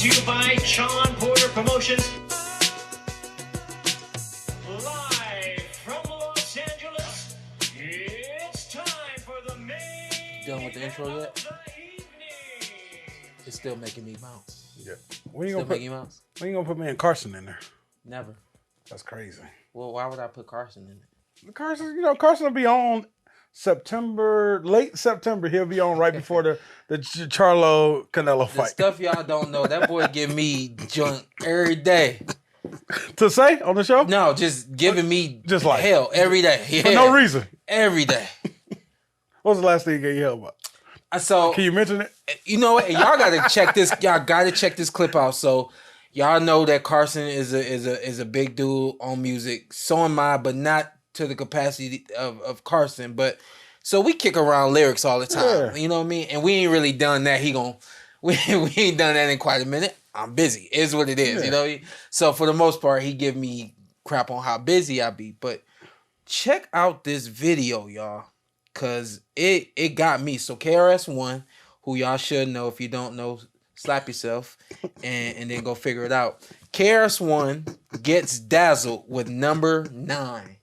to you by Sean Porter Promotions. Live from Los Angeles, it's time for the main Done with the intro yet? of the evening. It's still making me bounce. Yeah. When you Still gonna put making bounce? when you gonna put me and Carson in there? Never. That's crazy. Well, why would I put Carson in it? Carson will be on late September. He'll be on right before the Charlo Canelo The fight. stuff y'all don't know, that boy give me junk every day. To say on the show? No, just giving me Just like hell every day. Yeah. For no reason. Every day. What was the last thing you gave you hell about? So Can you mention it? you know what? And y'all gotta check this. Y'all gotta check this clip out. So y'all know that Carson is a big dude on music. So am I, but not to the capacity of Carson. But so we kick around lyrics all the time. Yeah. You know what I mean? And we ain't really done that. We ain't done that in quite a minute. I'm busy. It's what it is. Yeah. You know. So for the most part, he give me crap on how busy I be. But check out this video, y'all. Cause it got me. So KRS-One, who y'all should know. If you don't know, slap yourself and then go figure it out. KRS-One gets dazzled with number 9.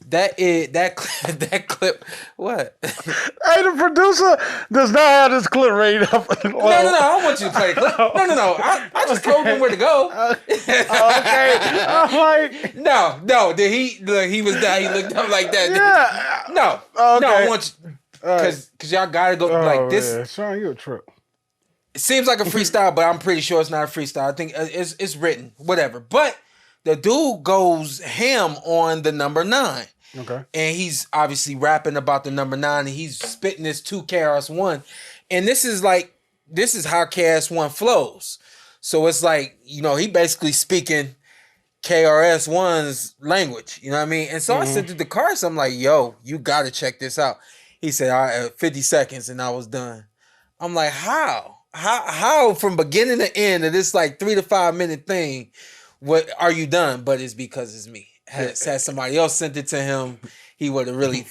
That clip. What? Hey, the producer does not have this clip rated up. No. I don't want you to play the clip. No. I just told him where to go. Okay. I'm like, No. Did he? Look, he was down. He looked up like that. yeah. No. Okay. No. I want you because y'all gotta go like this. Man. Sean, you a trip. It seems like a freestyle, but I'm pretty sure it's not a freestyle. I think it's written, whatever. But the dude goes ham on the number 9. Okay. And he's obviously rapping about the number 9, and he's spitting this to KRS-One. And this is how KRS-One flows. So it's like, he basically speaking KRS-One's language. You know what I mean? And so I sent it to Carson. I'm like, yo, you got to check this out. He said, all right, 50 seconds, and I was done. I'm like, how? How from beginning to end of this like 3 to 5 minute thing, what are you done? But it's because it's me. Had somebody else sent it to him, he would have really,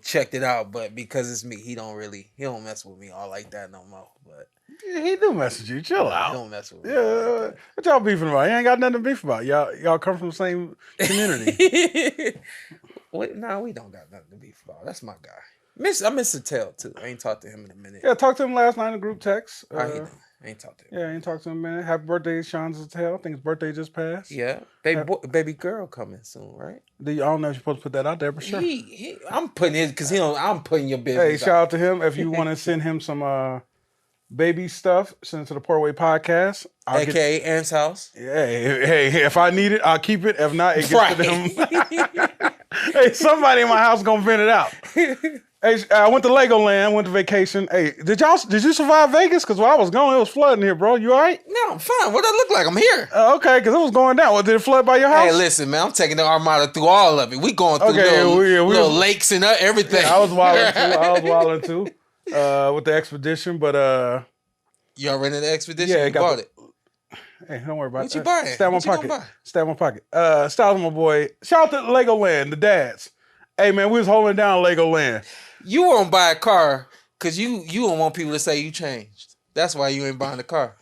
checked it out. But because it's me, he don't mess with me all like that no more. But Yeah, he do message you. Chill out. he don't mess with me. Yeah, what y'all beefing about? You ain't got nothing to beef about. Y'all come from the same community. Wait, no, we don't got nothing to beef about. That's my guy. I miss Satel too. I ain't talked to him in a minute. Yeah, talked to him last night in a group text. I ain't talked to him. Yeah, I ain't talked to him in a minute. Happy birthday, Sean Satel. I think his birthday just passed. Yeah, baby girl coming soon, right? I don't know if you're supposed to put that out there, but sure. I'm putting his because I'm putting your business. Hey, shout out to him. If you want to send him some baby stuff, send it to the PorterWay Podcast. AKA Ant's house. Hey, if I need it, I'll keep it. If not, it gets to them. Hey, somebody in my house gonna vent it out. Hey, I went to Legoland, went to vacation. Hey, did you survive Vegas? Because while I was gone, it was flooding here, bro. You all right? No, I'm fine. What I look like? I'm here. Okay, because it was going down. Well, did it flood by your house? Hey, listen, man. I'm taking the Armada through all of it. We going through little lakes and everything. Yeah, I was wilding too. With the expedition, but you already in the expedition? Yeah, you bought it. Hey, don't worry about it. What you buying? Stab my pocket. Stab my pocket. Shout out to my boy. Shout out to Legoland, the dads. Hey man, we was holding down Legoland. You won't buy a car because you don't want people to say you changed. That's why you ain't buying a car.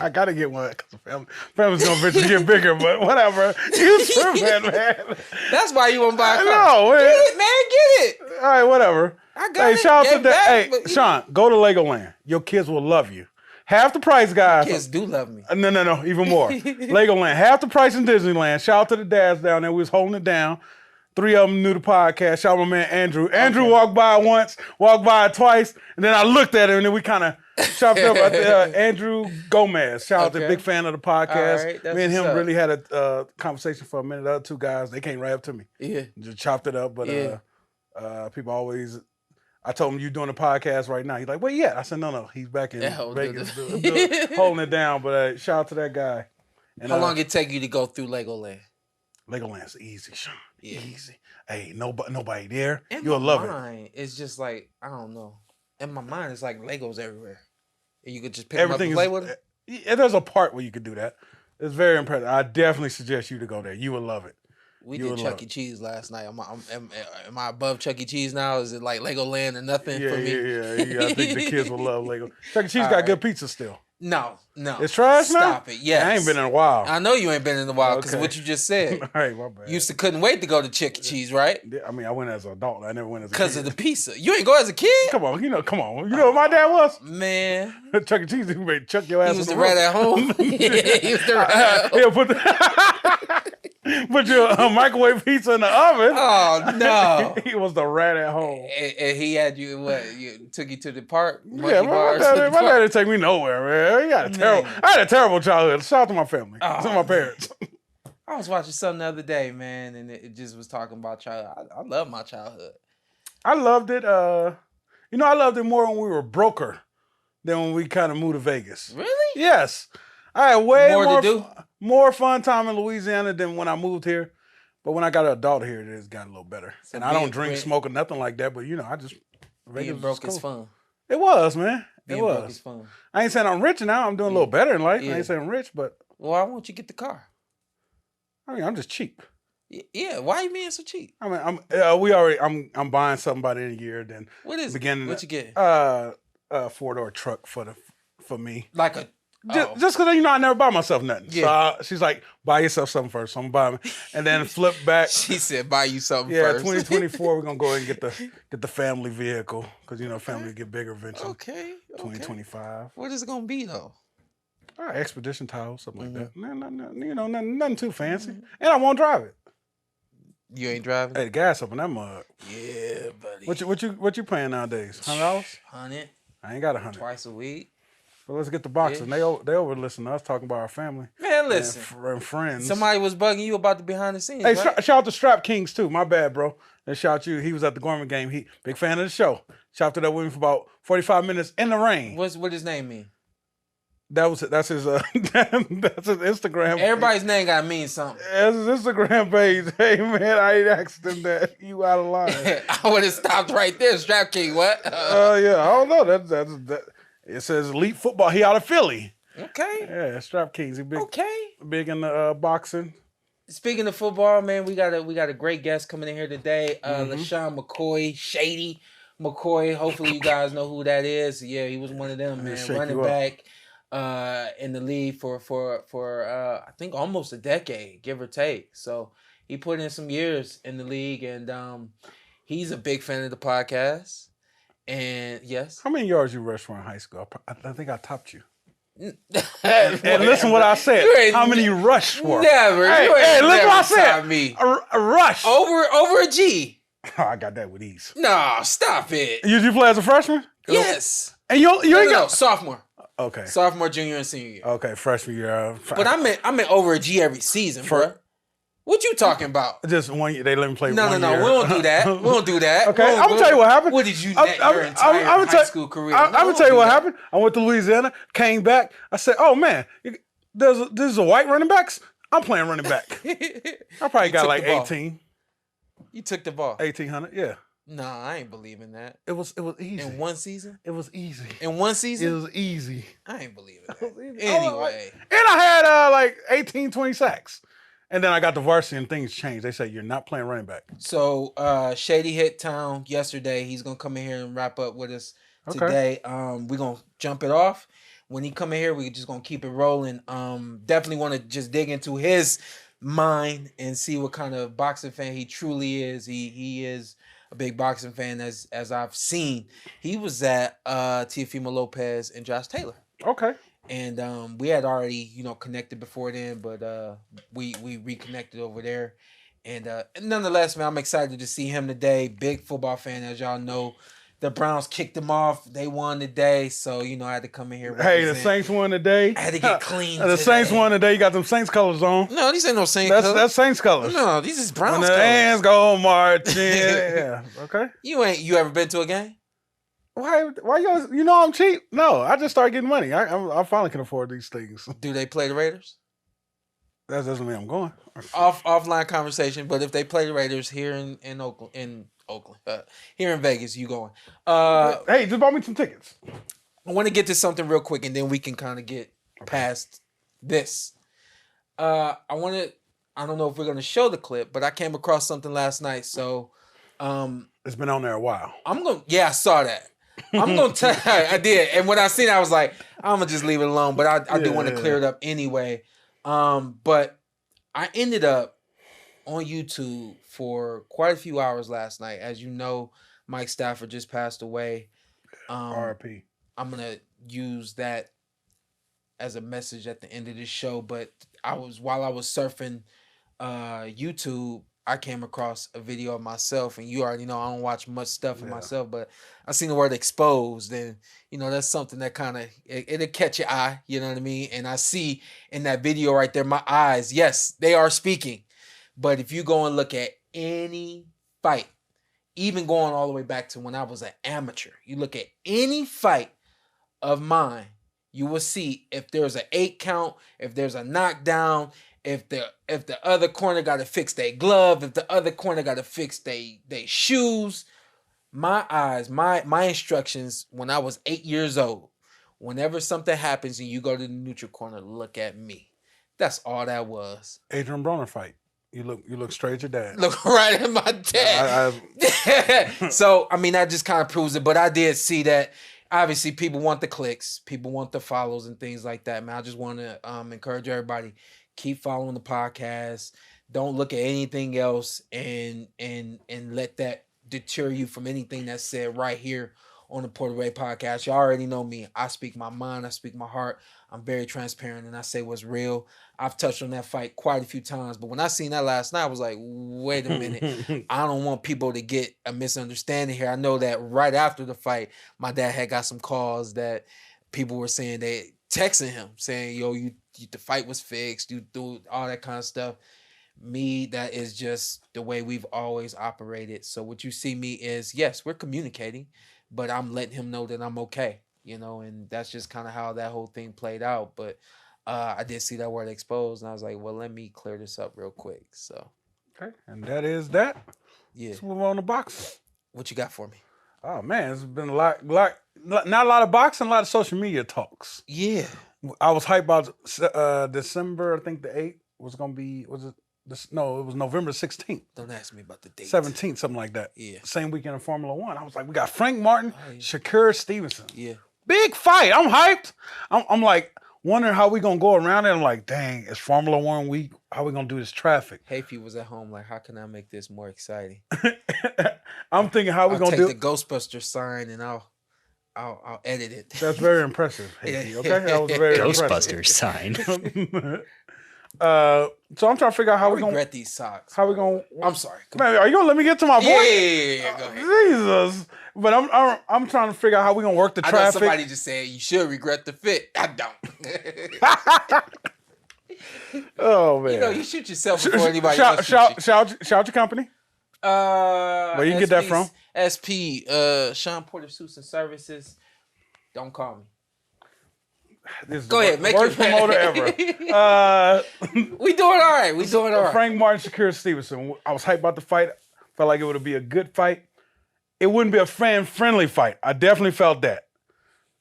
I gotta get one because family's gonna eventually get bigger, but whatever. You tripping, man. That's why you won't buy a car. No, man. Get it, man. Get it. All right, whatever. I got it. Shout out to back, Hey, but Sean, go to Legoland. Your kids will love you. Half the price, guys. Kids do love me. No, even more. Legoland, half the price in Disneyland. Shout out to the dads down there. We was holding it down. 3 of them knew the podcast. Shout out to my man Andrew. Andrew walked by once, walked by twice, and then I looked at him, and then we kind of chopped up. Andrew Gomez. Shout out to big fan of the podcast. All right, me and him really had a conversation for a minute. The other 2 guys, they came right up to me. Yeah. Just chopped it up, but people always... I told him, you doing a podcast right now. He's like, where you at? I said, no, he's back in Vegas holding it down. But shout out to that guy. And, how long it take you to go through Legoland? Legoland's easy, Sean. Yeah. Easy. Hey, nobody there. In You'll love it. It's just like, I don't know. In my mind, it's like Legos everywhere. And you could just pick Everything them up and play with them. Yeah, there's a part where you could do that. It's very impressive. I definitely suggest you to go there. You will love it. We did Chuck E. Cheese last night. Am I above Chuck E. Cheese now? Is it like Legoland or nothing for me? Yeah. I think the kids will love Lego. Chuck E. Cheese got good pizza still. No. It's trash now? Stop it. Yes. I ain't been in a while. I know you ain't been in a while because Okay. what you just said. All right, my bad. You couldn't wait to go to Chuck E. Cheese, right? I mean, I went as an adult. I never went as a kid. Because of the pizza. You ain't go as a kid? Come on. You know what my dad was? Man. Chuck E. Cheese, he made chuck your ass He was in the the rat room. at home. Yeah, he was the rat at home. Yeah, put your microwave pizza in the oven. Oh, no. He was the rat at home. And he had you, took you to the park? Yeah, my dad didn't take me nowhere, man. I had a terrible childhood. Shout out to my family. To my parents. I was watching something the other day, man, and it just was talking about childhood. I love my childhood. I loved it. I loved it more when we were broker than when we kind of moved to Vegas. Really? Yes. I had way More to do? more fun time in Louisiana than when I moved here. But when I got an adult here, it just got a little better. So and I don't drink, smoke, or nothing like that. But, I just... Being broke is fun. It was, man. Being broke is fun. I ain't saying I'm rich now. I'm doing a little better in life. I ain't saying I'm rich, but... Well, why won't you get the car? I mean, I'm just cheap. Yeah, why are you being so cheap? I mean, I'm buying something by the end of the year. Then What is it? What you get? A 4-door truck for me. Like a... Just because, I never buy myself nothing. Yeah. So she's like, buy yourself something first. So I'm buying it. And then flip back. She said, buy you something Yeah, first. 2024, we're going to go ahead and get the family vehicle. Because, family get bigger eventually. Okay. 2025. What is it going to be, though? All right, expedition tile, something like that. Nothing too fancy. And I won't drive it. You ain't driving? Hey, the gas up in that mug. Yeah, buddy. What you paying nowadays? $100? 100. I ain't got 100. Twice a week. But let's get the boxes. Yeah. They over listening to us talking about our family. Man, listen. And friends. Somebody was bugging you about the behind the scenes, Hey, right? shout out to Strap Kings too. My bad, bro. And shout out you. He was at the Gorman game. He big fan of the show. Shout out to that with me for about 45 minutes in the rain. What his name mean? That's his that's his Instagram. Everybody's name gotta mean something. That's his Instagram page. Hey man, I ain't asked him that. You out of line. I would have stopped right there. Strap King, what? Yeah, I don't know. That it says elite football. He out of Philly. Okay. Yeah, Strap Kings. He big. Okay. Big in the boxing. Speaking of football, man, we got a great guest coming in here today. LeSean McCoy, Shady McCoy. Hopefully you guys know who that is. Yeah, he was one of them, man. Running back in the league for I think almost a decade, give or take. So he put in some years in the league, and he's a big fan of the podcast. And yes. How many yards you rushed for in high school? I think I topped you. And listen what I said. How many you rushed for? Never. Hey, listen what I said. Me. A rush. Over a G. Oh, I got that with ease. No, stop it. You play as a freshman? Yes. And you ain't got sophomore. Okay. Sophomore, junior, and senior year. Okay, freshman year. But I meant over a G every season, bro. What you talking about? Just 1 year. They let me play No, 1 year. We don't do that. We don't do that. Okay, I'm gonna tell you what happened. What did you net your entire high school career? I'm gonna tell you what happened. I went to Louisiana, came back. I said, "Oh man, there's a white running backs. I'm playing running back. I probably got like 18. You took the ball. 1,800. Yeah. No, I ain't believing that. It was easy. In one season? It was easy. In one season? It was easy. I ain't believing that. Anyway. And I had 18, 20 sacks. And then I got the varsity and things changed. They said, you're not playing running back. So Shady hit town yesterday. He's going to come in here and wrap up with us today. We're going to jump it off. When he come in here, we're just going to keep it rolling. Definitely want to just dig into his mind and see what kind of boxing fan he truly is. He is a big boxing fan as I've seen. He was at Teofimo Lopez and Josh Taylor. Okay. And we had already, connected before then, but we reconnected over there. And nonetheless, man, I'm excited to see him today. Big football fan, as y'all know. The Browns kicked him off. They won today, so I had to come in here. Hey, the Saints won today. I had to get clean. The Saints won today. You got them Saints colors on. No, these ain't no Saints colors. That's Saints colors. No, these is Browns when the colors. hands go marching. Yeah. Okay. You ever been to a game? Why you I'm cheap? No, I just started getting money. I finally can afford these things. Do they play the Raiders? That doesn't mean I'm going. Offline conversation, but if they play the Raiders here in Oakland, here in Vegas, you going? Hey, just bought me some tickets. I want to get to something real quick, and then we can kind of get past this. I don't know if we're gonna show the clip, but I came across something last night, so it's been on there a while. I saw that. I'm gonna tell. I did, and when I seen it, I was like, I'm gonna just leave it alone. But I do want to clear it up anyway. But I ended up on YouTube for quite a few hours last night. As you know, Mike Stafford just passed away. R.I.P. I'm gonna use that as a message at the end of this show. But while I was surfing YouTube, I came across a video of myself, and you already know I don't watch much stuff of myself, but I seen the word exposed, and that's something that kind of it'll catch your eye, you know what I mean? And I see in that video right there, my eyes, yes, they are speaking. But if you go and look at any fight, even going all the way back to when I was an amateur, you look at any fight of mine, you will see if there's an 8 count, if there's a knockdown, if the other corner got to fix their glove, if the other corner got to fix they shoes. My eyes, my instructions when I was 8 years old, whenever something happens and you go to the neutral corner, look at me. That's all that was. Adrian Broner fight. You look straight at your dad. Look right at my dad. So, I mean, that just kind of proves it. But I did see that, obviously, people want the clicks. People want the follows and things like that, man. I just want to encourage everybody, keep following the podcast. Don't look at anything else and let that deter you from anything that's said right here on the PorterWay Podcast. You already know me. I speak my mind. I speak my heart. I'm very transparent, and I say what's real. I've touched on that fight quite a few times, but when I seen that last night, I was like, wait a minute. I don't want people to get a misunderstanding here. I know that right after the fight, my dad had got some calls that people were saying, they texting him, saying, yo, the fight was fixed, you do all that kind of stuff. Me, that is just the way we've always operated. So what you see me is, yes, we're communicating, but I'm letting him know that I'm okay, and that's just kind of how that whole thing played out. But I did see that word exposed, and I was like, well, let me clear this up real quick. So, okay, and that is that. Yeah. Let's move on to boxing. What you got for me? Oh man, it's been not a lot of boxing, a lot of social media talks. Yeah. I was hyped about December, I think the 8th was gonna be. It was November 16th. Don't ask me about the date. 17th, something like that. Yeah. Same weekend of Formula One. I was like, we got Frank Martin, Shakur Stevenson. Yeah. Big fight. I'm hyped. I'm like wondering how we gonna go around it. I'm like, dang, it's Formula One week. How we gonna do this traffic? Hayfie was at home like, how can I make this more exciting? I'm thinking how we gonna do the Ghostbuster sign and I'll edit it. That's very impressive, Hayfie. Okay, that was very Ghostbuster sign. So I'm trying to figure out how I we gonna regret these socks. how we gonna. I'm sorry. Man, are you gonna let me get to my point? Yeah, go ahead. Jesus. But I'm trying to figure out how we gonna work the I know traffic. somebody just said you should regret the fit. I don't. Oh man. You shoot yourself before anybody else shoots Shout your company. you. Where you can get that from? SP, Sean Porter Suits and Services. Don't call me. This is Go ahead, make worst your promoter ever. We doing all right. We doing all right. Frank Martin, Shakur Stevenson. I was hyped about the fight. Felt like it would be a good fight. It wouldn't be a fan-friendly fight. I definitely felt that.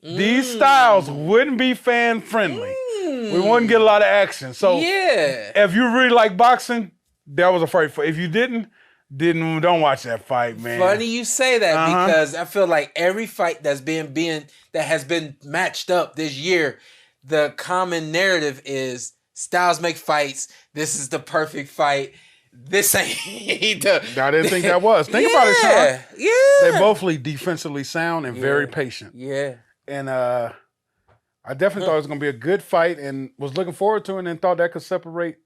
These styles wouldn't be fan-friendly. We wouldn't get a lot of action. So if you really like boxing, that was a fight for. If you don't watch that fight, man. Funny you say that because I feel like every fight that's that has been matched up this year, the common narrative is styles make fights. This is the perfect fight. This ain't the. I didn't think that was. Think about it, Sean. Yeah. They both defensively sound and very patient. Yeah. And I definitely thought it was going to be a good fight and was looking forward to it and thought that could separate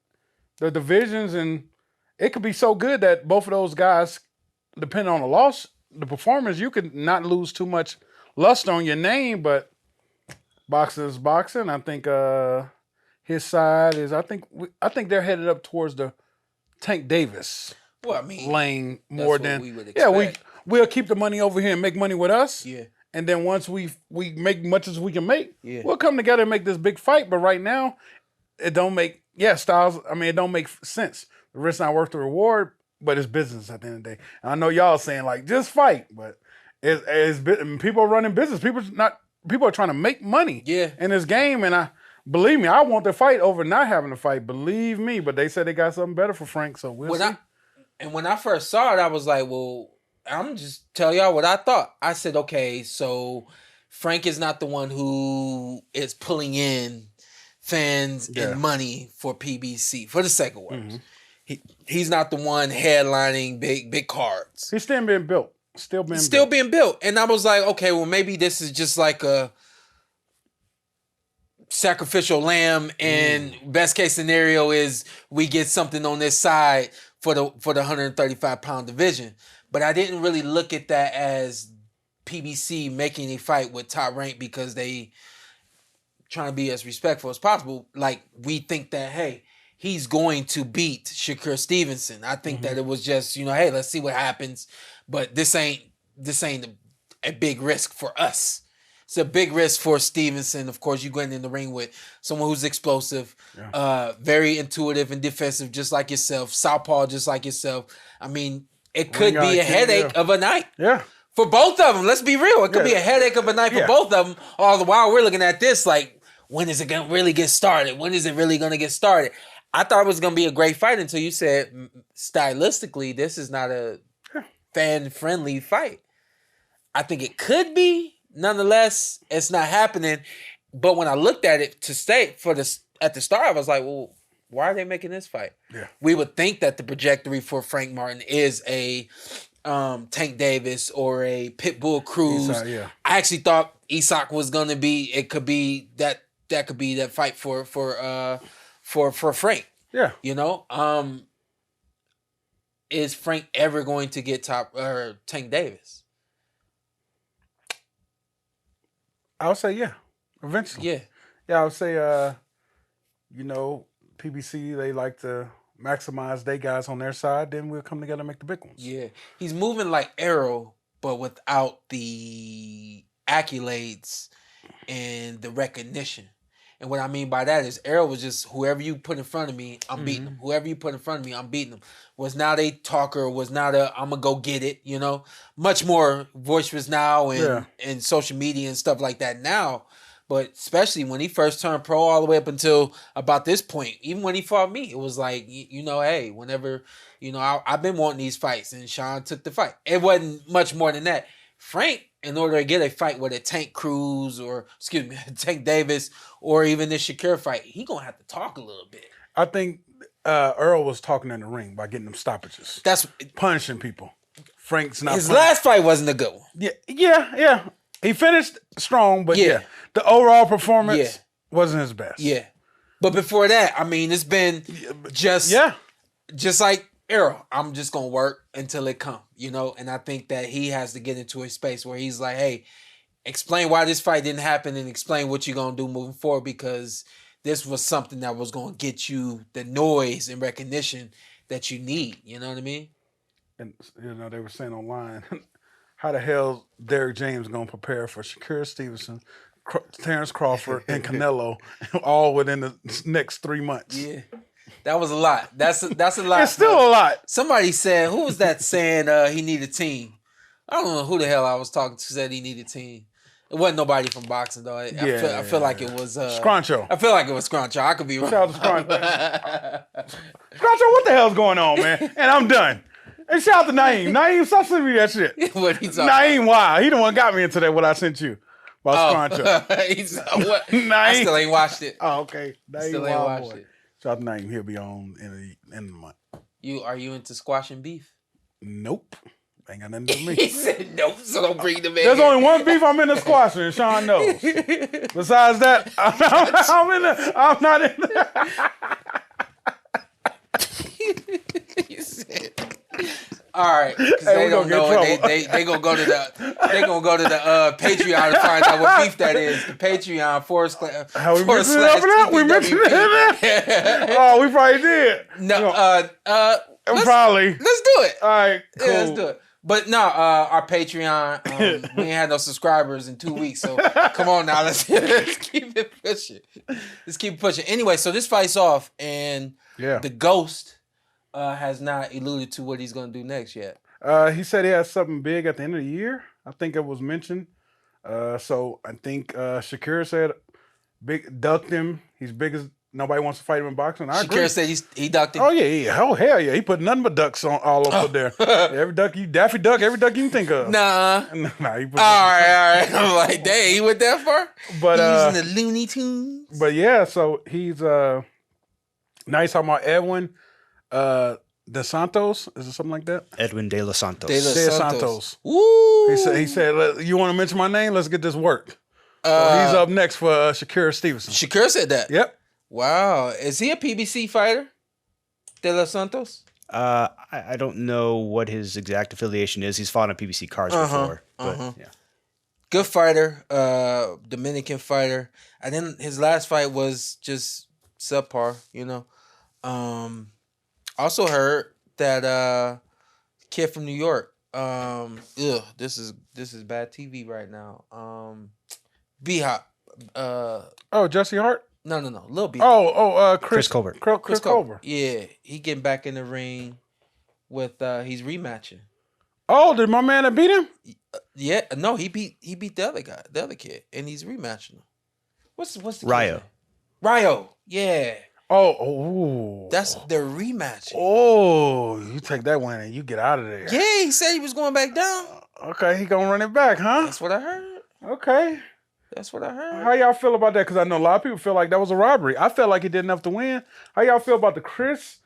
the divisions. And it could be so good that both of those guys, depending on the performance, you could not lose too much luster on your name. But boxing is boxing. I think his side is, I think they're headed up towards the Tank Davis lane more than we would expect. We'll keep the money over here and make money with us. Yeah. And then once we make much as we can make, Yeah. we'll come together and make this big fight. But right now, it don't make styles. I mean, it don't make sense. The risk not worth the reward, but it's business at the end of the day. And I know y'all saying like just fight, but it's people are running business. People are trying to make money in this game. And believe me, I want the fight over not having to fight. Believe me, but they said they got something better for Frank, so we'll see. When I first saw it, I was like, well, I'm just tell y'all what I thought. I said, okay, so Frank is not the one who is pulling in fans and money for PBC, for the sake of words. He's not the one headlining big cards. He's still being built. Still being built. And I was like, okay, well, maybe this is just like a sacrificial lamb, and best case scenario is we get something on this side for the 135-pound division. But I didn't really look at that as PBC making a fight with Top Rank because they trying to be as respectful as possible. Like, we think that, hey, he's going to beat Shakur Stevenson. I think that it was just, hey, let's see what happens. But this ain't a big risk for us. It's a big risk for Stevenson. Of course, you're going in the ring with someone who's explosive, very intuitive and defensive, just like yourself. Southpaw, just like yourself. I mean, it could be a headache of a night. Yeah. For both of them. Let's be real. It could be a headache of a night for both of them. All the while we're looking at this like, when is it going to really get started? When is it really going to get started? I thought it was going to be a great fight until you said, stylistically, this is not a fan-friendly fight. I think it could be. Nonetheless, it's not happening. But when I looked at it at the start, I was like, well, why are they making this fight? Yeah. We would think that the trajectory for Frank Martin is a Tank Davis or a Pitbull Cruz. Isak, I actually thought Isak was going to be. It could be that could be that fight for Frank. Yeah. Is Frank ever going to get Tank Davis? I would say eventually. Yeah. Yeah, I would say PBC, they like to maximize their guys on their side, then we'll come together and make the big ones. Yeah. He's moving like Errol, but without the accolades and the recognition. And what I mean by that is Errol was just whoever you put in front of me, I'm beating them. Whoever you put in front of me, I'm beating them. Was not a talker, was not a I'm going to go get it, Much more boisterous now and social media and stuff like that now. But especially when he first turned pro all the way up until about this point, even when he fought me, it was like, hey, whenever, I've been wanting these fights and Shawn took the fight. It wasn't much more than that. Frank, in order to get a fight with a Tank Davis or even this Shakur fight, he going to have to talk a little bit. I think Errol was talking in the ring by getting them stoppages. That's punishing people. Frank's not. His last fight wasn't a good one. Yeah. He finished strong, but the overall performance wasn't his best. Yeah. But before that, I mean, it's been just like Errol, I'm just going to work until it come, And I think that he has to get into a space where he's like, hey, explain why this fight didn't happen and explain what you're going to do moving forward, because this was something that was going to get you the noise and recognition that you need. You know what I mean? And, they were saying online, how the hell Derrick James going to prepare for Shakur Stevenson, Terence Crawford, and Canelo all within the next 3 months? Yeah. That was a lot. That's a lot. It's still a lot. Somebody said, who was that saying he needed a team? I don't know who the hell I was talking to said he needed a team. It wasn't nobody from boxing, though. I feel like it was... Scroncho. I feel like it was Scroncho. I could be wrong. Shout out to Scroncho. Scroncho, what the hell's going on, man? And I'm done. And shout out to Naeem. Naeem, stop sending me that shit. What he talking Naeem, why? He the one got me into that, what I sent you. About Scroncho. I still ain't watched it. Oh, okay. Naeem, still ain't watched it. Shout out to Naeem. He'll be on in the month. Are you into squash and beef? Nope. Ain't got nothing to do with me. He said nope, so don't bring them in. There's only one beef I'm in the squash, and Shawn knows. Besides that, I'm not in there. He said, all right, because they don't know it. They gonna go to the Patreon to find out what beef that is. The Patreon /. How we mentioned it over there? We mentioned it in there? Oh, we probably did. No, probably. Let's do it. All right, cool. Yeah, let's do it. But no, our Patreon, we ain't had no subscribers in 2 weeks, so come on now, let's keep it pushing. Let's keep pushing. Anyway, so this fight's off, and the Ghost has not alluded to what he's going to do next yet. He said he has something big at the end of the year. I think it was mentioned. So I think Shakur said ducked him. He's big as Nobody wants to fight him in boxing. I agree. Shakur said he ducked it. Oh yeah. Oh hell yeah. He put nothing but ducks on all over there. Every duck Daffy Duck, every duck you can think of. Nah. He put All right. I'm like, dang, he went that far? But He using the Looney Tunes? But yeah, so he's nice talking about Edwin De Santos. Is it something like that? Edwin De Los Santos. De Los De Santos. Santos. Woo! He said, you want to mention my name? Let's get this work. So he's up next for Shakur Stevenson. Shakur said that. Yep. Wow. Is he a PBC fighter? De Los Santos? I don't know what his exact affiliation is. He's fought on PBC cards before. But yeah. Good fighter. Dominican fighter. And then his last fight was just subpar, you know. Also heard that kid from New York. This is bad TV right now. B-Hop. Jesse Hart? No. Lil B. Chris Colbert. Chris Colbert. Yeah, he getting back in the ring with he's rematching. Oh, did my man that beat him? Yeah, no, he beat the other guy, the other kid, and he's rematching him. What's the kid's Ryo. name? Ryo, yeah. Oh. That's their rematch. Oh, you take that one and you get out of there. Yeah, he said he was going back down. Okay, he gonna run it back, huh? That's what I heard. Okay. That's what I heard. How y'all feel about that? Because I know a lot of people feel like that was a robbery. I felt like he did enough to win. How y'all feel about the Chris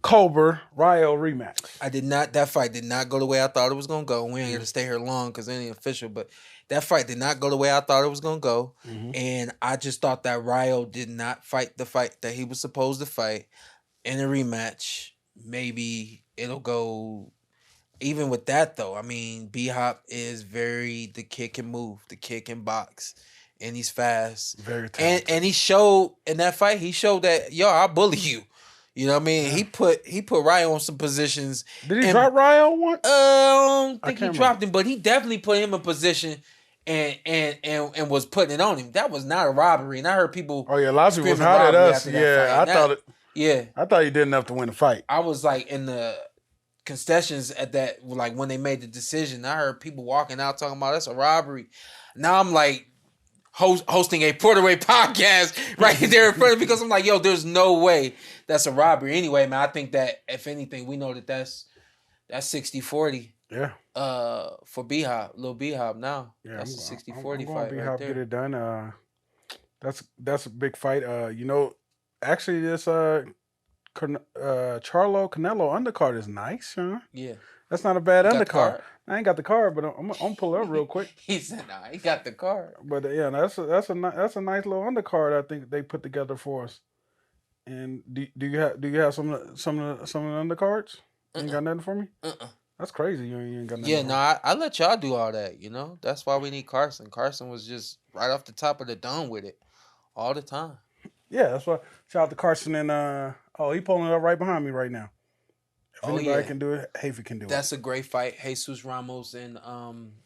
Colbert Ryo rematch? That fight did not go the way I thought it was gonna go. We ain't gonna stay here long because it ain't official, but that fight did not go the way I thought it was gonna go. And I just thought that Ryo did not fight the fight that he was supposed to fight in a rematch. Maybe it'll go. Even with that though, I mean, B-Hop is the kid can move, the kid can box, and he's fast. Very talented. And he showed in that fight, that I'll bully you. You know what I mean? Yeah. He put Ryo on some positions. Did he drop Ryo once? I don't think he dropped him, but he definitely put him in position and was putting it on him. That was not a robbery. And I heard people. Oh yeah, a lot of people was hot at us. Yeah, I thought he did enough to win the fight. I was like in the concessions at that, like when they made the decision. I heard people walking out talking about that's a robbery. Now I'm like hosting a PorterWay podcast right there in front of me because I'm like, there's no way that's a robbery. Anyway, man, I think that if anything, we know that's 60-40. Yeah. For B-Hop, Lil B-Hop now. Yeah, that's a 60-40 fight B-Hop right there. get it done. That's a big fight. Actually this Canelo undercard is nice, huh? Yeah. That's not a bad undercard. Card? I ain't got the card, but I'm gonna pull it up real quick. He said, "Nah, he got the card." But yeah, that's a nice little undercard. I think they put together for us. And do you have some of the undercards? You ain't got nothing for me? That's crazy. You ain't got nothing. Yeah, no, I let y'all do all that. You know, that's why we need Carson. Carson was just right off the top of the dome with it all the time. Yeah, that's why. Shout out to Carson and he pulling it up right behind me right now. If anybody can do it, Hafey can do it. That's a great fight. Jesus Ramos and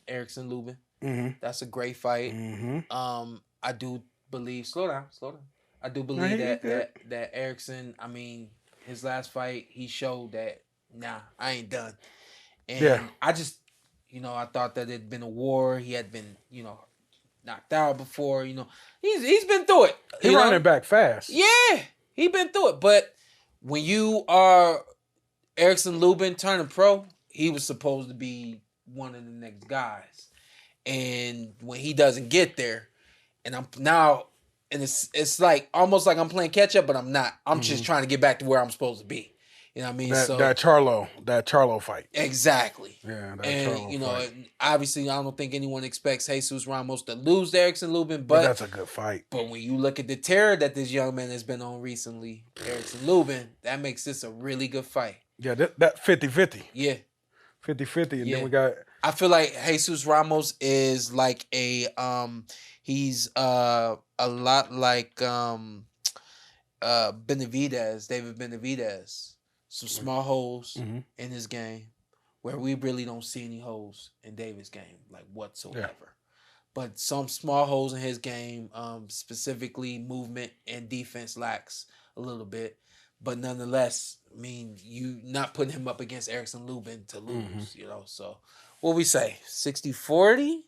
Erickson Lubin. Mm-hmm. That's a great fight. Mm-hmm. I do believe. Slow down. I do believe that Erickson. I mean, his last fight, he showed that I ain't done. And I just, I thought that it'd been a war. He had been, knocked out before. He's been through it. He running back fast. Yeah, he been through it. But when you are Erickson Lubin turning pro, he was supposed to be one of the next guys. And when he doesn't get there, and I'm now, and it's like almost like I'm playing catch up, but I'm not. I'm just trying to get back to where I'm supposed to be. You know what I mean? That Charlo fight. Exactly. Yeah, and fight. Obviously, I don't think anyone expects Jesus Ramos to lose to Erickson Lubin, but that's a good fight. But when you look at the terror that this young man has been on recently, Erickson Lubin, that makes this a really good fight. Yeah, that 50-50. Yeah. 50-50, and then we got. I feel like Jesus Ramos is like he's a lot like Benavidez, David Benavidez. Some small holes in his game where we really don't see any holes in David's game, like whatsoever. Yeah. But some small holes in his game, specifically movement and defense lacks a little bit. But nonetheless, I mean, you not putting him up against Erickson Lubin to lose, So what we say, 60-40?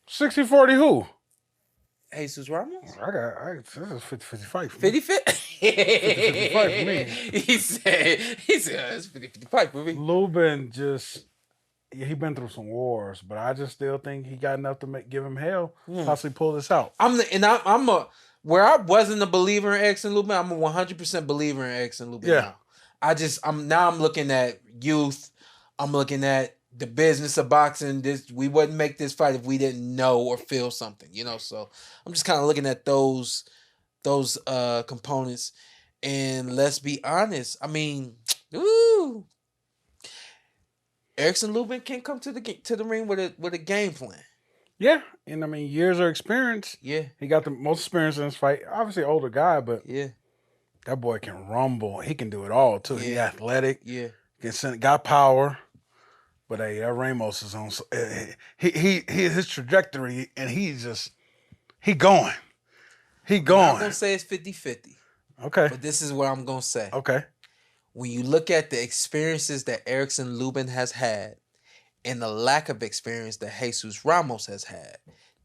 60-40 who? Jesus Ramos? This is 50-50 fight for 50 me. 50? 50-50 fight for me. He said, it's 50 fight for me. Lubin he been through some wars, but I just still think he got enough to give him hell, possibly pull this out. Where I wasn't a believer in Erickson Lubin, I'm a 100% believer in Erickson Lubin now. I'm looking at youth. I'm looking at the business of boxing. We wouldn't make this fight if we didn't know or feel something, So I'm just kind of looking at those components. And let's be honest. I mean, Erickson Lubin can come to the ring with a game plan. Yeah, and I mean years of experience. Yeah, he got the most experience in this fight. Obviously, older guy, but yeah, that boy can rumble. He can do it all too. Yeah. He's athletic. Yeah, got power. But hey, that Ramos is on. His trajectory, and he going. I'm not gonna say it's 50-50. Okay, but this is what I'm gonna say. Okay, when you look at the experiences that Erickson Lubin has had, and the lack of experience that Jesus Ramos has had,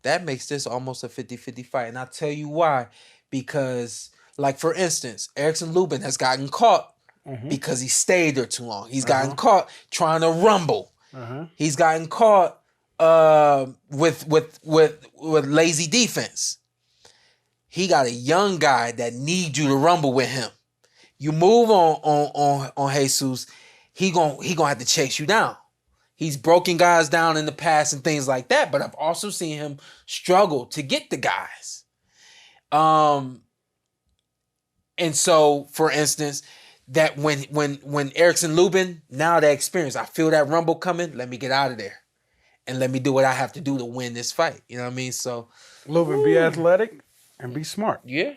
that makes this almost a 50-50 fight. And I'll tell you why. Because, like, for instance, Erickson Lubin has gotten caught because he stayed there too long. He's gotten caught trying to rumble. He's gotten caught with lazy defense. He got a young guy that needs you to rumble with him. You move on Jesus, he gonna have to chase you down. He's broken guys down in the past and things like that, but I've also seen him struggle to get the guys. And so, for instance, that when Erickson Lubin, now that experience, I feel that rumble coming, let me get out of there. And let me do what I have to do to win this fight. You know what I mean? So Lubin, be athletic and be smart. Yeah.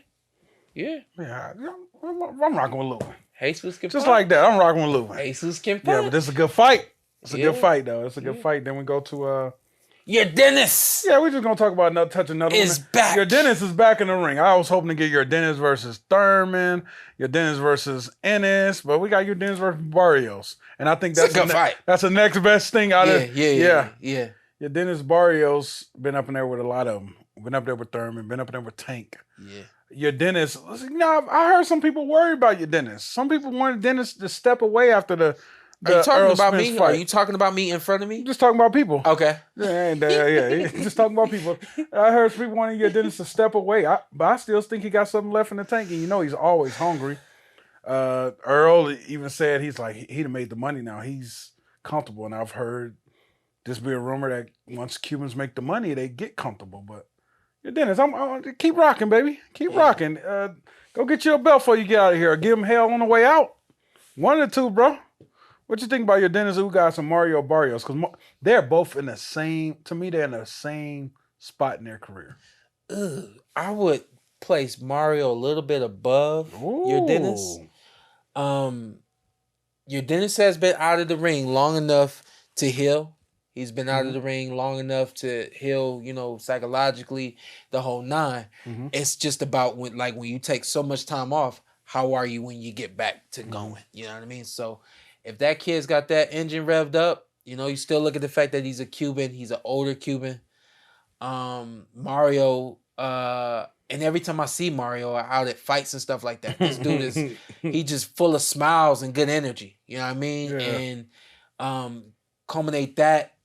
I'm rocking with Lubin. Jesus can Just fight. like that, I'm rocking with Lubin. Jesus can fight. Yeah, but this is a good fight. It's a good fight, though. It's a good fight. Then we go to your Dennis. Yeah, we're just gonna talk about another one. Is back. Your Dennis is back in the ring. I was hoping to get your Dennis versus Thurman, your Dennis versus Ennis, but we got your Dennis versus Barrios, and I think that's a good fight. That's the next best thing out of Yeah. Your Dennis Barrios been up in there with a lot of them. Been up there with Thurman. Been up there with Tank. Yeah. Your Dennis. I heard some people worried about your Dennis. Some people wanted Dennis to step away after the. Are you talking Errol about Spence me? fight. Are you talking about me in front of me? Just talking about people. Okay. Yeah. Just talking about people. I heard people wanting your Dennis to step away. But I still think he got something left in the tank, and he's always hungry. Errol even said he's like he'd have made the money now. He's comfortable, and I've heard this be a rumor that once Cubans make the money, they get comfortable. But your Dennis, I'm keep rocking, baby. Keep rocking. Go get you a belt before you get out of here. Or give him hell on the way out. One of the two, bro. What you think about your Dennis Ugas and Mario Barrios? Because they're both in the same. To me, they're in the same spot in their career. I would place Mario a little bit above your Dennis. Your Dennis has been out of the ring long enough to heal. He's been out of the ring long enough to heal, psychologically, the whole nine. It's just about when you take so much time off, how are you when you get back to going? You know what I mean? So if that kid's got that engine revved up, you still look at the fact that he's a Cuban. He's an older Cuban. Mario, and every time I see Mario out at fights and stuff like that, this dude he just full of smiles and good energy. You know what I mean? Yeah. And culminate that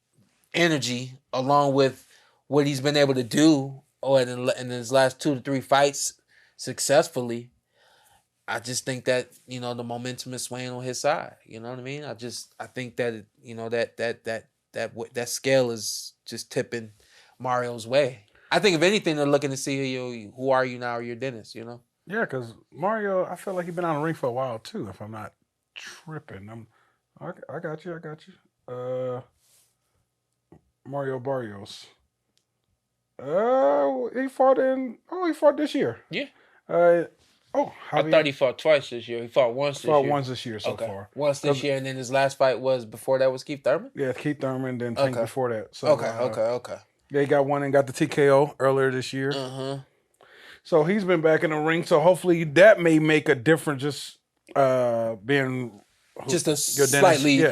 energy along with what he's been able to do in his last 2 to 3 fights successfully. I just think that, the momentum is swaying on his side. You know what I mean? I think that, that scale is just tipping Mario's way. I think if anything, they're looking to see who are you now or your Dennis, Yeah, because Mario, I feel like he's been on the ring for a while too, if I'm not tripping. I got you. Mario Barrios. He fought this year. Yeah. I thought he fought twice this year. He fought once this year. Once this year so far. Once this year, and then his last fight before that was Keith Thurman? Yeah, Keith Thurman, then Tank before that. So, Okay. Yeah, he got one and got the TKO earlier this year. So he's been back in the ring. So hopefully that may make a difference just being... Just a slightly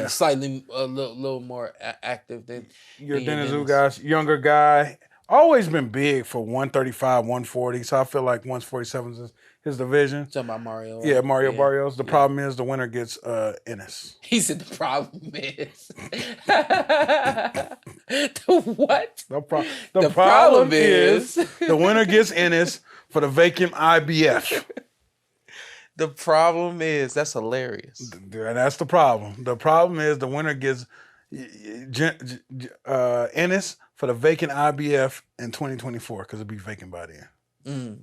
a little more active than your Dennis Ugas, younger guy, always been big for 135, 140. So I feel like 147 is his division. Talking about Mario. Yeah, Mario Barrios. The problem is the winner gets Ennis. He said the problem is the what? The problem is the winner gets Ennis for the vacant IBF. The problem is that's hilarious. That's the problem. The problem is the winner gets Ennis for the vacant IBF in 2024 because it'll be vacant by then.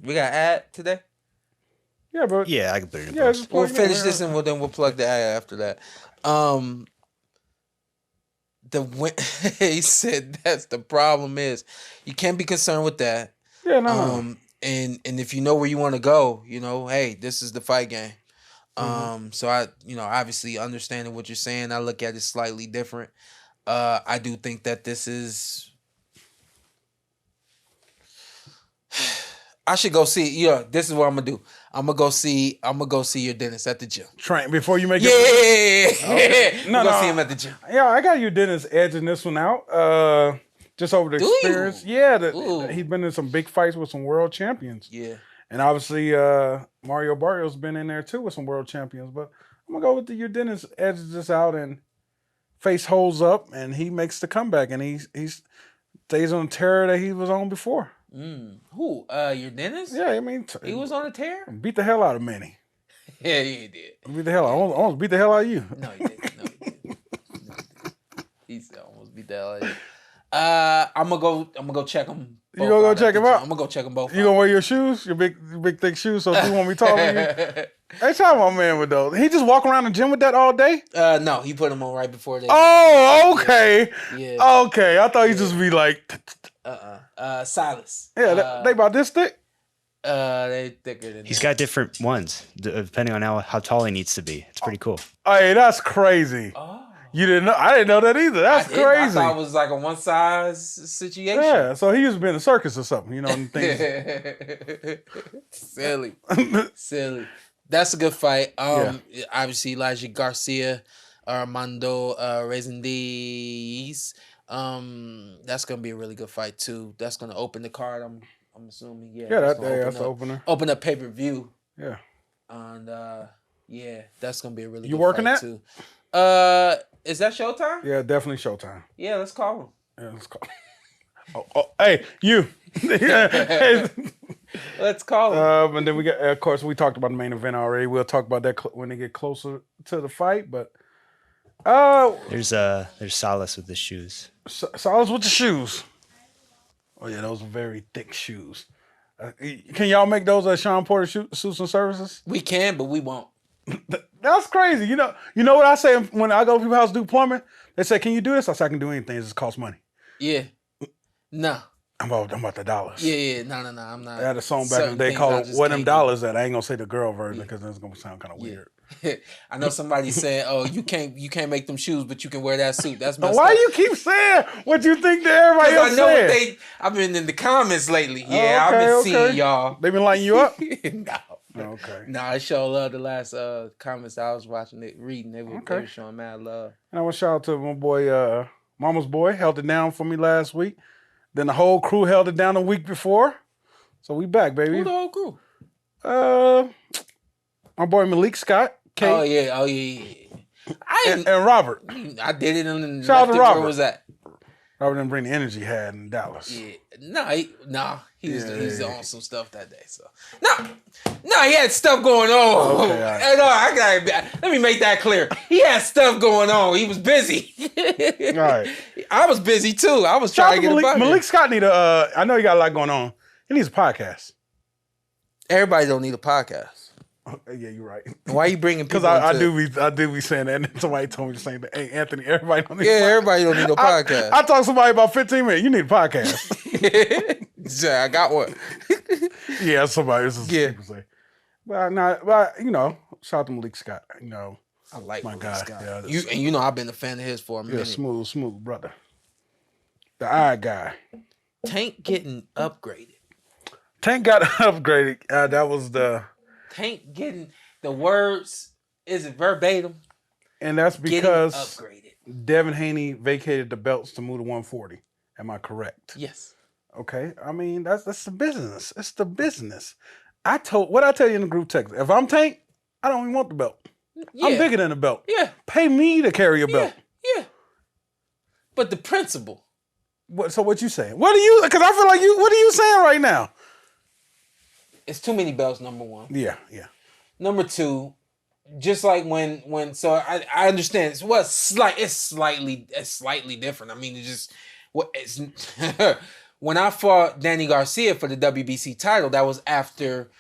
We got ad today. Yeah, bro. Yeah, I can put it in post. We'll finish this and we'll plug the ad after that. He said that's the problem is you can't be concerned with that. Yeah, no. And if you know where you want to go, hey, this is the fight game. So I, obviously understanding what you're saying, I look at it slightly different. I do think that this is. I should go see. This is what I'm gonna do. I'm gonna go see your dentist at the gym. Train before you make it. Yeah. Okay. No, go see him at the gym. Yeah, I got your dentist edging this one out. Just over the experience. You? Yeah, he's been in some big fights with some world champions. Yeah. And obviously, Mario Barrios been in there too with some world champions. But I'm gonna go with your dentist edges this out and face holds up, and he makes the comeback, and he stays on the tear that he was on before. Who? Your dentist? Yeah, I mean, he was on a tear. Beat the hell out of Manny. Yeah, he did. Beat the hell out. Almost beat the hell out of you. No, he didn't. He said almost beat the hell out of you. I'm gonna go check them. You gonna go check him out? I'm gonna go check them both. You gonna wear your shoes, your big thick shoes, so if you want me taller than you. Hey, try my man with those. He just walk around the gym with that all day? No, he put them on right before they. Oh, okay. Yeah. Okay, I thought he just be like. Silas. Yeah, they about this thick. They thicker than. He's got different ones depending on how tall he needs to be. It's pretty cool. Hey, that's crazy. Oh. You didn't know? I didn't know that either. That's crazy. I thought it was like a one size situation. Yeah, so he used to be in a circus or something, and things. Silly. That's a good fight. Obviously Elijah Garcia, Armando Resendiz. That's gonna be a really good fight too. That's gonna open the card. I'm assuming. Yeah. Yeah, that's the opener. Open up pay-per-view. Yeah. And that's gonna be a really. You good working fight that? Too. Is that Showtime? Yeah, definitely Showtime. Yeah, let's call him. Yeah, let's call. Hey, you. Let's call him. And then we got, of course, we talked about the main event already. We'll talk about that when they get closer to the fight. But there's Salas with the shoes. Salas with the shoes. Oh yeah, those are very thick shoes. Can y'all make those at Sean Porter Suits and Services? We can, but we won't. That's crazy. You know what I say when I go to people's house to do plumbing? They say, "Can you do this?" I say, "I can do anything. It just costs money." Yeah. No. I'm about the dollars. Yeah. No. I'm not. I had a song back in the day called "What Them Dollars At." I ain't gonna say the girl version because that's gonna sound kind of weird. I know somebody saying, "Oh, you can't make them shoes, but you can wear that suit." That's messed Why up. you keep saying what you think that everybody else I know saying? what I've been in the comments lately. Yeah, I've been seeing y'all. They been lighting you up? No. Okay. No, I sure love the last comments I was reading. They were showing mad love. And I want to shout out to my boy, Mama's boy, held it down for me last week. Then the whole crew held it down the week before. So we back, baby. Who the whole crew? My boy Malik Scott. Kate, Oh yeah. and Robert. I did it on the. Shout out to Robert. Where was that? Robert didn't bring the energy he had in Dallas. Yeah. He was on some stuff that day. So no, he had stuff going on. Okay, right. No, let me make that clear. He had stuff going on. He was busy. All right. I was busy too. I was trying to get about Malik Scott need I know he got a lot going on. He needs a podcast. Everybody don't need a podcast. Yeah, you're right. Why are you bringing people? Because I do be saying that, and somebody told me the same thing. Hey, Anthony, everybody don't need. Everybody don't need a podcast. I talked to somebody about 15 minutes. You need a podcast. Yeah, I got one. Yeah, somebody. This is people say. But shout out to Malik Scott. I like my Malik guy. Scott. Yeah, I've been a fan of his for a minute. Smooth brother. The eye guy. Tank getting upgraded. Tank got upgraded. That was the. Tank getting the words. Is it verbatim? And that's because upgraded. Devin Haney vacated the belts to move to 140. Am I correct? Yes. Okay, I mean that's the business. It's the business. I tell you in the group text. If I'm Tank, I don't even want the belt. Yeah. I'm bigger than the belt. Yeah. Pay me to carry a belt. Yeah. But the principle. So what you saying? What are you? Because I feel like you. What are you saying right now? It's too many belts. Number one. Yeah. Number two, just like when so I understand it's slightly different. I mean, it's when I fought Danny Garcia for the WBC title, that was after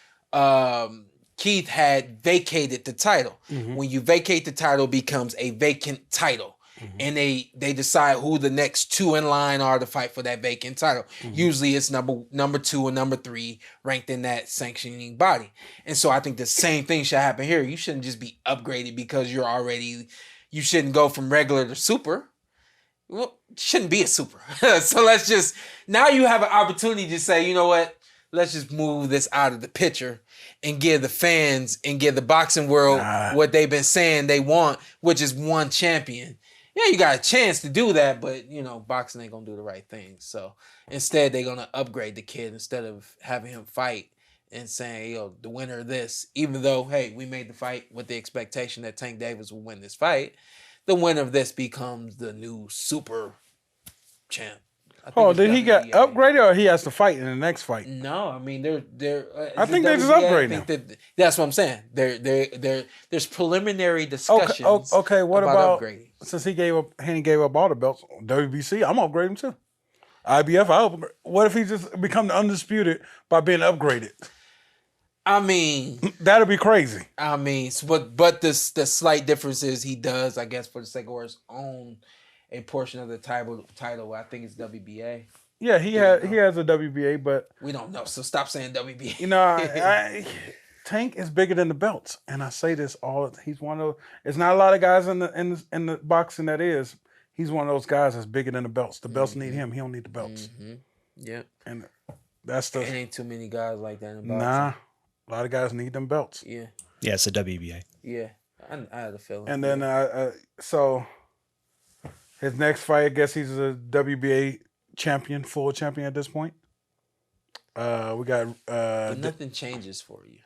Keith had vacated the title. Mm-hmm. When you vacate the title, it becomes a vacant title. Mm-hmm. And they decide who the next two in line are to fight for that vacant title. Mm-hmm. Usually it's number 2 and number 3 ranked in that sanctioning body. And so I think the same thing should happen here. You shouldn't just be upgraded because you shouldn't go from regular to super. Well, shouldn't be a super. So now you have an opportunity to say, you know what? Let's just move this out of the picture and give the fans and give the boxing world what they've been saying they want, which is one champion. Yeah, you got a chance to do that, but, boxing ain't going to do the right thing. So instead, they're going to upgrade the kid instead of having him fight and saying, the winner of this, even though, hey, we made the fight with the expectation that Tank Davis will win this fight, the winner of this becomes the new super champ. Did he get upgraded or he has to fight in the next fight? No, I mean they're. I think they just upgraded him. That's what I'm saying. There's preliminary discussions. Okay. What about upgrading? Since Haney gave up all the belts, WBC, I'm upgrading him too. IBF, what if he just become the undisputed by being upgraded? I mean, that'd be crazy. I mean, but the slight difference is he does, I guess, for the sake of words, own a portion of the title. I think it's WBA. Yeah, he has a WBA, but we don't know. So stop saying WBA. Tank is bigger than the belts, and I say this he's one of those. It's not a lot of guys in the boxing that is. He's one of those guys that's bigger than the belts. The belts need him. He don't need the belts. Mm-hmm. Yeah, and that's the. It ain't too many guys like that in boxing. Nah, a lot of guys need them belts. Yeah. Yeah, it's a WBA. Yeah, I had a feeling. And then so. His next fight, I guess he's a WBA champion, full champion at this point. We got. But nothing changes for you.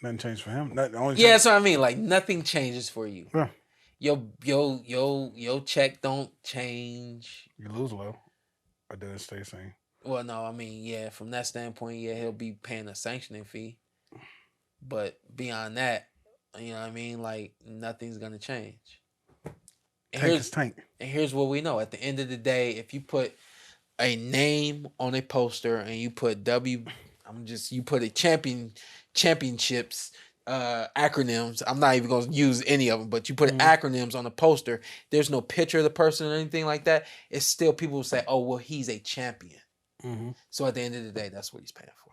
Nothing changed for him. That's what I mean. Like nothing changes for you. Yeah. Your check don't change. You lose well. I didn't stay same. Well, no, I mean, yeah, from that standpoint, yeah, he'll be paying a sanctioning fee. But beyond that, you know what I mean? Like nothing's gonna change. Tank. And here's what we know. At the end of the day, if you put a name on a poster and you put you put a championships acronyms. I'm not even gonna use any of them, but you put acronyms on a poster. There's no picture of the person or anything like that. It's still people will say, "Oh, well, he's a champion." Mm-hmm. So at the end of the day, that's what he's paying for.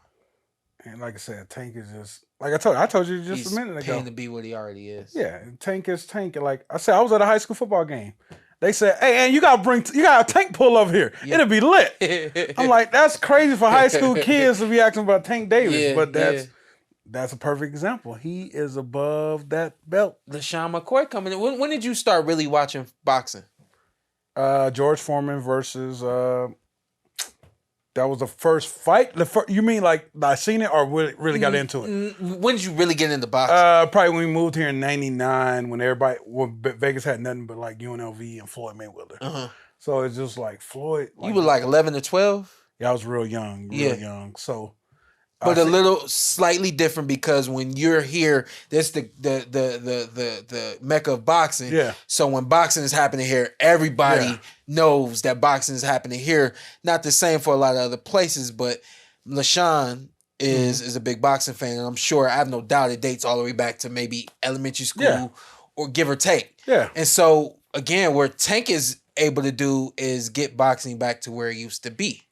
And like I said, Tank is just like I told you just a minute ago. He's paying to be what he already is. Yeah, Tank is Tank. Like I said, I was at a high school football game. They said, "Hey, and you got a Tank pull up here. Yeah. It'll be lit." I'm like, that's crazy for high school kids to be asking about Tank Davis, but that's a perfect example. He is above that belt. LeSean McCoy coming in. When did you start really watching boxing? George Foreman versus. That was the first fight. You mean like I seen it or really got into it? When did you really get into boxing? Probably when we moved here in '99, when Vegas had nothing but like UNLV and Floyd Mayweather. Uh-huh. So it's just like Floyd. You were like 11 or 12. Yeah, I was real young, young. So, but a little slightly different because when you're here, that's the mecca of boxing. Yeah. So when boxing is happening here, everybody knows that boxing is happening here. Not the same for a lot of other places, but LeSean is a big boxing fan, and I'm sure I have no doubt it dates all the way back to maybe elementary school or give or take. Yeah. And so again, where Tank is able to do is get boxing back to where it used to be,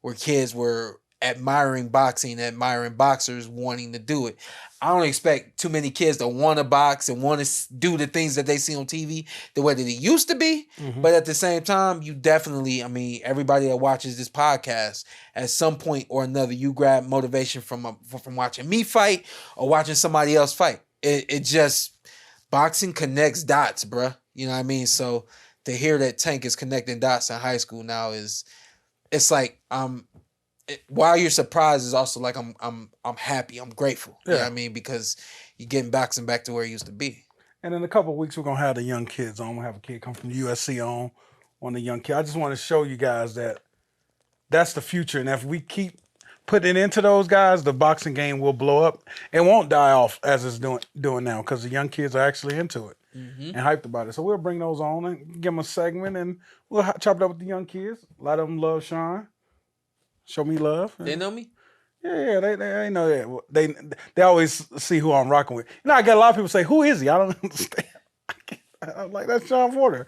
where kids were admiring boxing, admiring boxers, wanting to do it. I don't expect too many kids to want to box and want to do the things that they see on TV the way that it used to be. Mm-hmm. But at the same time, you definitely, I mean, everybody that watches this podcast, at some point or another, you grab motivation from watching me fight or watching somebody else fight. It just, boxing connects dots, bruh. You know what I mean? So to hear that Tank is connecting dots in high school now it's like while you're surprised, is also like I'm happy, I'm grateful. You know what I mean? Because you're getting boxing back to where it used to be. And in a couple of weeks, we're gonna have the young kids on. We'll have a kid come from USC on, one of the young kids. I just want to show you guys that that's the future, and if we keep putting it into those guys, the boxing game will blow up. It won't die off as it's doing now because the young kids are actually into it and hyped about it. So we'll bring those on and give them a segment, and we'll chop it up with the young kids. A lot of them love Shawn. Show me love. They know me? Yeah, they know that. They always see who I'm rocking with. You know, I got a lot of people say, "Who is he?" I don't understand. I'm like, that's Shawn Porter.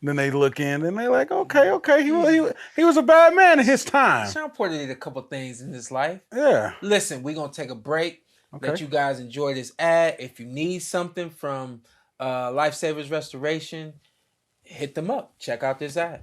Then they look in and they're like, okay, he was a bad man in his time. Shawn Porter did a couple things in his life. Yeah. Listen, we're gonna take a break. Let you guys enjoy this ad. If you need something from Lifesavers Restoration, hit them up. Check out this ad.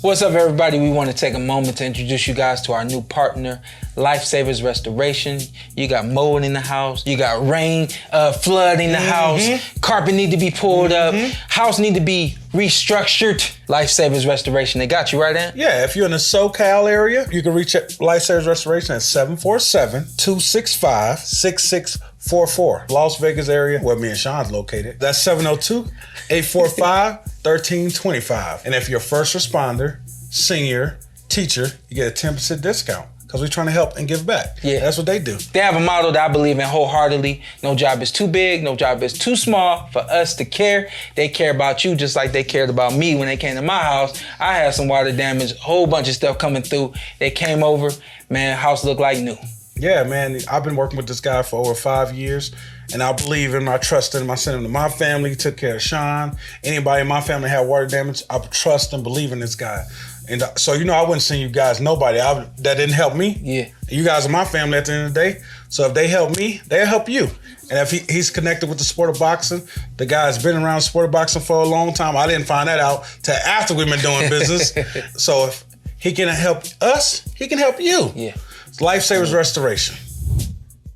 What's up, everybody? We want to take a moment to introduce you guys to our new partner, Lifesavers Restoration. You got mold in the house. You got rain, flood in the house. Carpet need to be pulled up. House need to be restructured. Lifesavers Restoration. They got you, right, Ann? Yeah, if you're in the SoCal area, you can reach Lifesavers Restoration at 747-265-6644. Las Vegas area, where me and Shawn's located. That's 702-845-1325. And if you're a first responder, senior, teacher, you get a 10% discount. Because we're trying to help and give back. Yeah. That's what they do. They have a motto that I believe in wholeheartedly. No job is too big, no job is too small for us to care. They care about you just like they cared about me when they came to my house. I had some water damage, a whole bunch of stuff coming through. They came over, man, house looked like new. Yeah, man, I've been working with this guy for over 5 years, and I believe in him, I trust in him. I sent him to my family, he took care of Shawn. Anybody in my family had water damage, I trust and believe in this guy. And so, you know, I wouldn't send you guys nobody that didn't help me. Yeah. You guys are my family at the end of the day. So if they help me, they'll help you. And if he's connected with the sport of boxing, the guy's been around the sport of boxing for a long time. I didn't find that out till after we've been doing business. So if he can help us, he can help you. Yeah. It's Lifesavers Restoration.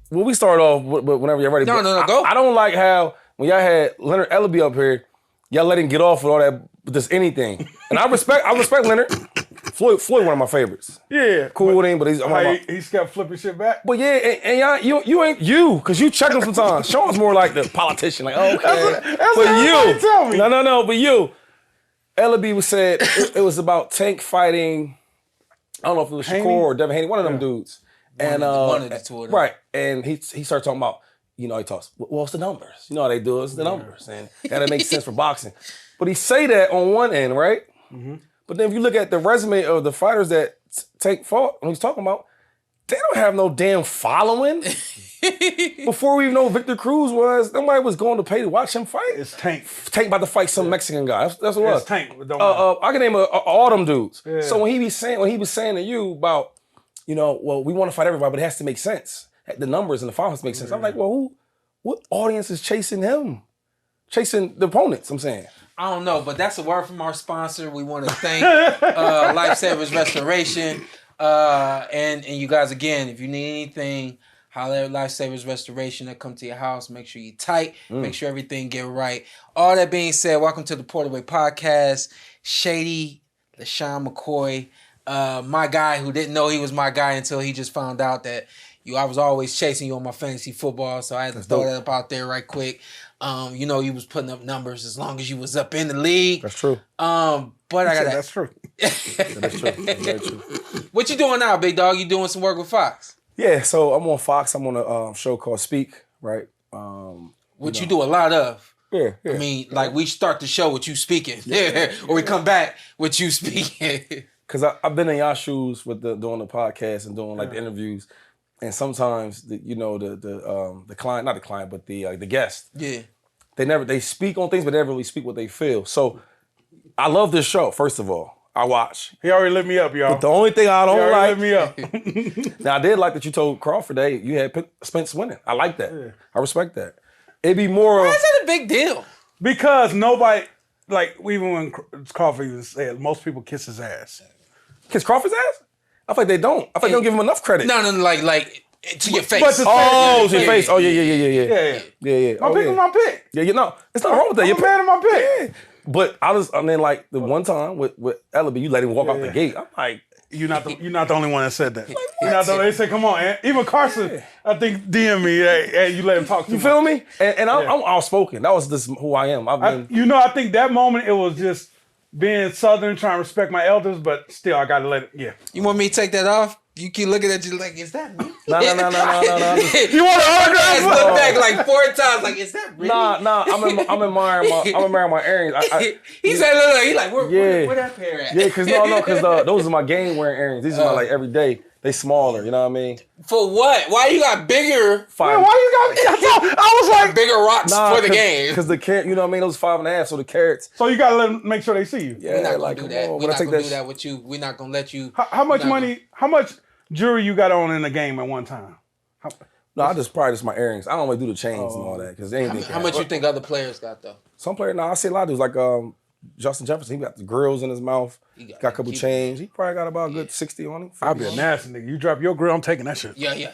Well, we start off whenever you're ready. No, go. I don't like how when y'all had Leonard Ellaby up here, y'all let him get off with all that, with just anything. And I respect Leonard. Floyd, one of my favorites. Yeah. Cool with him, but he's he's kept flipping shit back. But yeah, and y'all, you ain't because you check him sometimes. Shawn's more like the politician, like, okay. That's what you tell me. No, but you. Ellaby said it was about Tank fighting, I don't know if it was Shakur or Devin Haney, one of them dudes. One of the two of them. Right. And he started talking about, you know, he talks, well, it's the numbers. You know how they do it, it's the numbers. And that makes sense for boxing. But he say that on one end, right? Mm-hmm. But then if you look at the resume of the fighters that Tank fought, when he's talking about, they don't have no damn following. Before we even know who Victor Cruz was, nobody was going to pay to watch him fight. It's Tank. Tank about to fight some Mexican guy. That's what it was. It's Tank. I can name all them dudes. Yeah. So when he was saying to you about, you know, well, we want to fight everybody, but it has to make sense. The numbers and the fight has to make sense. I'm like, well, what audience is chasing him? Chasing the opponents, I'm saying. I don't know, but that's a word from our sponsor. We want to thank Lifesavers Restoration. And you guys, again, if you need anything, holler at Lifesavers Restoration. They'll come to your house. Make sure you're tight. Make sure everything get right. All that being said, welcome to the PorterWay Podcast. Shady, LeSean McCoy, my guy who didn't know he was my guy until he just found out that I was always chasing you on my fantasy football, so I had to throw that up out there right quick. You know, you was putting up numbers as long as you was up in the league. That's true. But I got That's true. That's true. Very true. What you doing now, big dog? You doing some work with Fox? Yeah, so I'm on Fox. I'm on a show called Speak, right? Which you do a lot of. Yeah. I mean, like we start the show with you speaking, or we come back with you speaking. Because I've been in y'all shoes with doing the podcast and doing like the interviews, and sometimes the client, not the client, but the guest. Yeah. They speak on things, but they never really speak what they feel. So I love this show. First of all, I watch. He already lit me up, y'all. But the only thing I don't like. Lit me up. Now I did like that you told Crawford that you had Spence winning. I like that. Yeah. I respect that. It'd be more. Why is that a big deal? Because nobody, like even when Crawford even said, most people kiss his ass. Kiss Crawford's ass? I feel like they don't. I feel like they don't give him enough credit. No, like to your face. To your face. Oh yeah. My pick was my pick. Yeah, you know, it's not wrong with that. You're man of my pick. Yeah. But I mean, like the one time with Ellaby, you let him walk out the gate. I'm like, You're not the only one that said that. You're not the only. They say, "Come on, Ant." Even Carson, I think DM me. Hey, you let him talk to You feel me? And I'm outspoken. That was just who I am. I think that moment it was just being Southern, trying to respect my elders, but still I gotta let it. Yeah. You want me to take that off? You keep looking at you like, is that me? No. You want an I autograph? look back like 4 times, like, is that really? Nah. I'm admiring my earrings. He said, look, he like, where that pair at? Yeah, because those are my game wearing earrings. These are my like everyday. They smaller, you know what I mean? For what? Why you got bigger? Man, why you got me? I was like, bigger rocks for the game. Because the carrot, you know what I mean? Those 5.5, so the carrots. so you gotta let them make sure they see you. Yeah, We're not gonna like, do come that. on, We're when I not take gonna do that that with you. We're not gonna let you. How much money? How much jewelry you got on in the game at one time? No, I just probably just my earrings. I don't really do the chains and all that because anything. How much you think other players got though? Some player, I see a lot of dudes like Justin Jefferson. He got the grills in his mouth. Got a couple chains. He probably got about a good 60 on him. I'll be a nasty nigga. You drop your grill, I'm taking that shit. Yeah.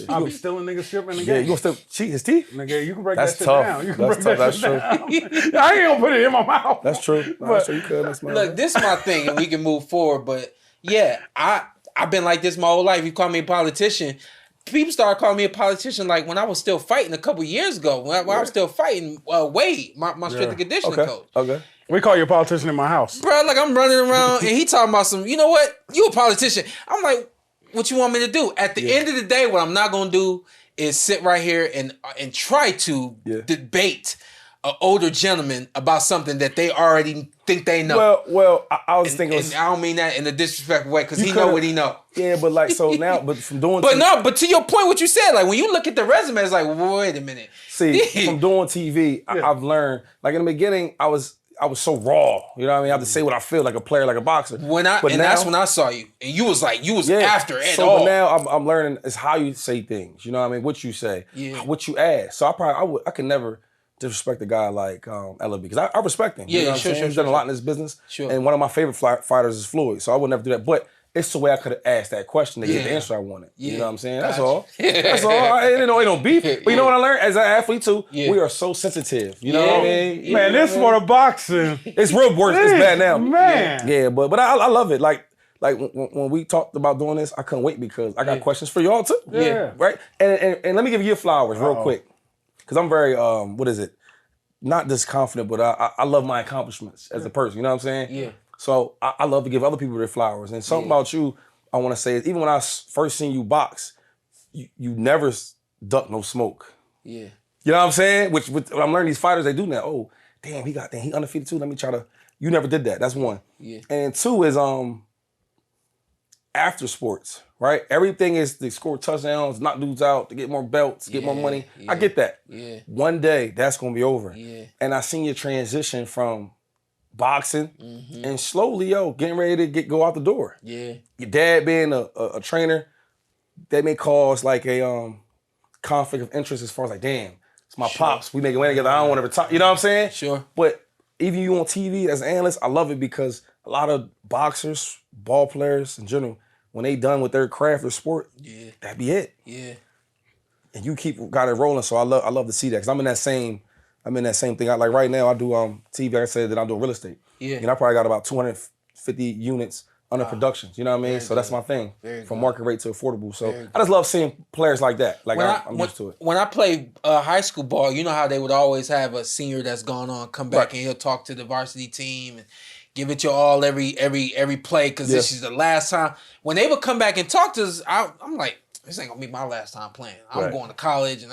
I'll be stealing niggas shit in the game. Yeah, you gonna still cheat his teeth? Nigga, you can break That's that shit tough. down. You can That's break tough. that shit That's down. I ain't gonna put it in my mouth. That's true. No, that's true. You could. That's my Look, this is my thing, and we can move forward. But yeah, I've been like this my whole life. You call me a politician. People started calling me a politician like when I was still fighting a couple years ago. When I was still fighting Wade, my strength and conditioning coach. Okay. We call you a politician in my house. Bro, like I'm running around and he talking about some, you know what? You a politician. I'm like, what you want me to do? At the end of the day, what I'm not gonna do is sit right here and try to debate an older gentleman about something that they already think they know. Well, I was thinking. And I don't mean that in a disrespectful way because he know what he know. Yeah, but like so now, but from doing. But to your point, what you said, like when you look at the resume, it's like, wait a minute. See, from doing TV, I've learned. Like in the beginning, I was so raw. You know what I mean? I have to say what I feel like a player, like a boxer. That's when I saw you, and you was after it so all. But now I'm learning is how you say things. You know what I mean? What you say, what you ask. So I could never disrespect a guy like LB because I respect him. Yeah, you know what I'm saying? He's done a lot in this business. Sure. And one of my favorite fighters is Floyd. So I would never do that. But it's the way I could have asked that question to get the answer I wanted. You know what I'm saying? That's all. That's all. I ain't no beef. But you know what I learned as an athlete too? We are so sensitive. You know what I mean? Man, this for the boxing. It's real worse. It's bad now. Man. Yeah, but I love it. Like when we talked about doing this, I couldn't wait because I got questions for y'all too. Yeah. Right? And let me give you your flowers real quick. Because I'm very, not just confident, but I love my accomplishments as a person. You know what I'm saying? Yeah. So I love to give other people their flowers. And something about you, I want to say is even when I first seen you box, you never duck no smoke. Yeah. You know what I'm saying? Which I'm learning these fighters, they do now. Oh, damn, he undefeated too. Let me try to. You never did that. That's one. Yeah. And two is after sports, right? Everything is to score touchdowns, knock dudes out, to get more belts, get more money. I get that. Yeah. One day that's gonna be over. Yeah. And I seen your transition from boxing and slowly, getting ready to go out the door. Yeah. Your dad being a trainer, that may cause like a conflict of interest as far as like, damn, it's my pops. We making money together. I don't want to retire. You know what I'm saying? Sure. But even you on TV as an analyst, I love it because a lot of boxers, ball players in general, when they done with their craft or sport, that be it. Yeah. And you got it rolling. So I love to see that because I'm in that same thing. Like right now, I do TV. Like I said, that I'm doing real estate. Yeah. And I probably got about 250 units under productions. You know what I mean? So that's my thing. From market rate to affordable. So I just love seeing players like that. Like I'm used to it. When I played high school ball, you know how they would always have a senior that's gone on come back and he'll talk to the varsity team and give it your all every play because this is the last time. When they would come back and talk to us, I'm like, this ain't gonna be my last time playing. I'm going to college and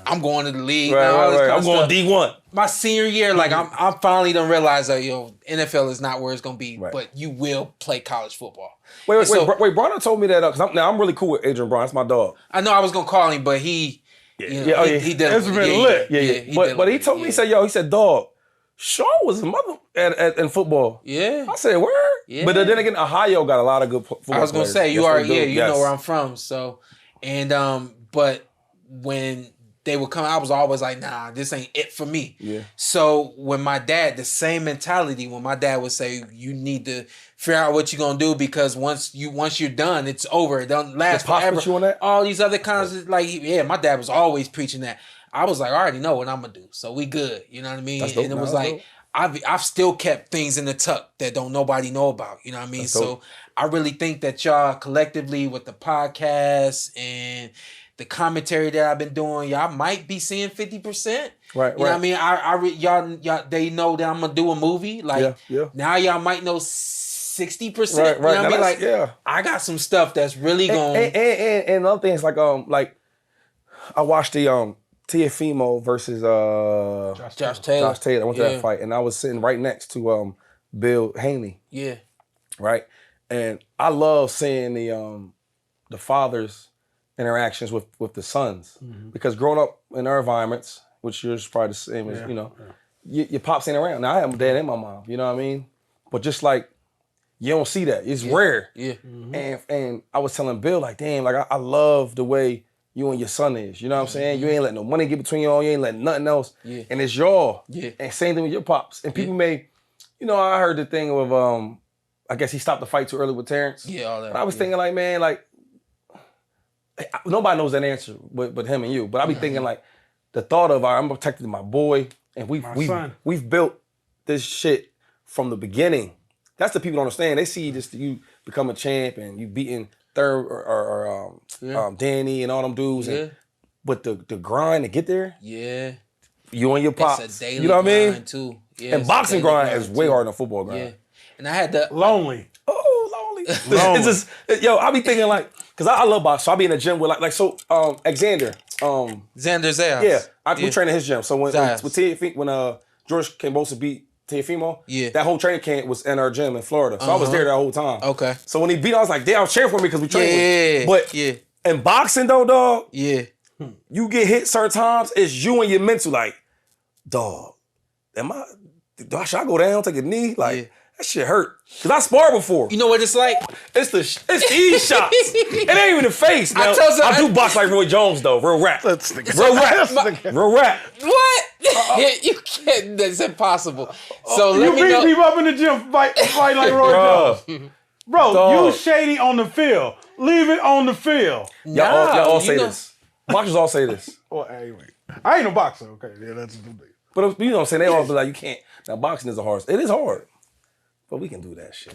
I'm going to the league. I'm going D1. My senior year, like I'm finally done realize that NFL is not where it's gonna be, but you will play college football. Wait, Bronner told me that because I'm really cool with Adrian Brown. That's my dog. I know I was gonna call him, but he did. It's been lit. Yeah. But he told me, he said, dog, Shaw was a mother in football. Yeah. I said, word? Yeah. But then again, Ohio got a lot of good football I was going to say, you yes, know where I'm from. So, and, but when they would come, I was always like, nah, this ain't it for me. Yeah. So when my dad, the same mentality, when my dad would say, you need to figure out what you're going to do because once you're done, it's over. It don't last forever. You on that? All these other kinds of, my dad was always preaching that. I was like, I already know what I'm going to do. So we good. You know what I mean? And it was like, I've still kept things in the tuck that don't nobody know about. You know what I mean? That's So dope. I really think that y'all collectively with the podcast and the commentary that I've been doing, y'all might be seeing 50%. Right, You know what I mean? Y'all they know that I'm gonna do a movie. Like Yeah. now y'all might know 60%. Right. You know what I Now mean? that's- Like I got some stuff that's really going. And another thing is like I watched the Teofimo versus Josh Taylor. I went to that fight, and I was sitting right next to Bill Haney, Yeah. right? And I love seeing the fathers' interactions with the sons, because growing up in our environments, which yours is probably the same as your pops ain't around. Now I have my dad and my mom, you know what I mean? But just like you don't see that, it's rare. Yeah. And I was telling Bill like, damn, like I love the way you and your son is. You know what I'm saying? You ain't letting no money get between y'all. You ain't letting nothing else. Yeah. And it's y'all. Yeah. And same thing with your pops. And people may, I heard the thing of, I guess he stopped the fight too early with Terence. Yeah, all that. And I was thinking like, man, like, nobody knows that answer but him and you. But I be thinking like, the thought of, I'm protecting my boy. And we've built this shit from the beginning. That's the people don't understand. They see just you become a champ and you beating Third or Danny and all them dudes. And, but the grind to get there, you and your pops, it's a daily you know what I mean? grind too. Yeah, and boxing grind is way harder than football grind. Yeah, and I had the Lonely. Oh, lonely. It's just, I be thinking like, cause I love boxing. So I be in the gym with Xander. Xander Zayas. Yeah, we train in his gym. So when Zayas. when George Kambosos beat Teofimo, Yeah. that whole training camp was in our gym in Florida. So I was there that whole time. Okay. So when he beat, I was like, damn, I was cheering for me because we trained. But yeah. in boxing though, dog, Yeah. you get hit certain times, it's you and your mental like, dog, should I go down, take a knee? Like, that shit hurt. Cause I sparred before. You know what it's like? It's these shots. It ain't even the face. Now, I do box like Roy Jones though, real rap. Real rap. What? You can't. That's impossible. So You let me beat know. people up in the gym, fight like Roy Jones. Bro, Dog. use Shady on the field. Leave it on the field. Y'all all say this. Boxers all say this. Well, anyway, I ain't no boxer. Okay, yeah, that's the thing. But you know what I'm saying? They all be like, you can't. Now, boxing is a hard. It is hard. But we can do that shit.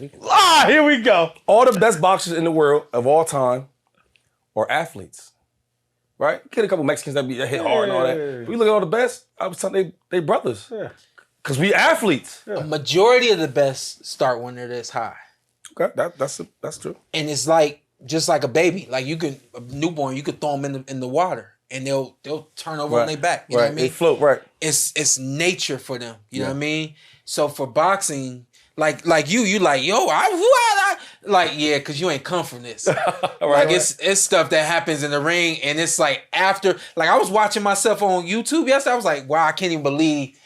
Here we go. All the best boxers in the world of all time are athletes. Right? Get a couple Mexicans that hit hard and all that. We look at all the best, I was telling they brothers. Yeah. Because we athletes. A majority of the best start when they're this high. Okay, that's true. And it's like just like a baby. Like a newborn, you could throw them in the water and they'll turn over on their back. You know what I mean? They float, right. It's nature for them. You know what I mean? So for boxing, like you like, yo, because you ain't come from this. Like it's stuff that happens in the ring, and it's like after, like I was watching myself on YouTube yesterday. I was like, wow, I can't even believe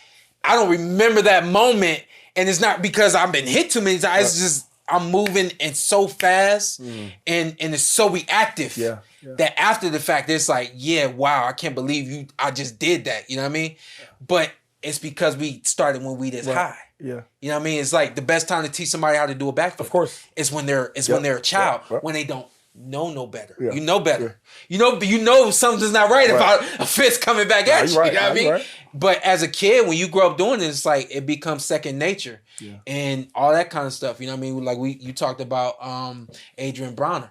I don't remember that moment, and it's not because I've been hit too many times. It's just I'm moving and so fast, and it's so reactive. That after the fact, it's like, wow, I can't believe I just did that. You know what I mean? But it's because we started when we this high. Yeah. You know what I mean? It's like the best time to teach somebody how to do a backflip. Of course. It's when they're a child, Right. when they don't know no better. Yeah. You know better. You know something's not right about a fist coming back at you. Right. You know what I mean? Right. But as a kid, when you grow up doing it, it's like it becomes second nature. Yeah. And all that kind of stuff. You know what I mean? Like you talked about Adrian Bronner.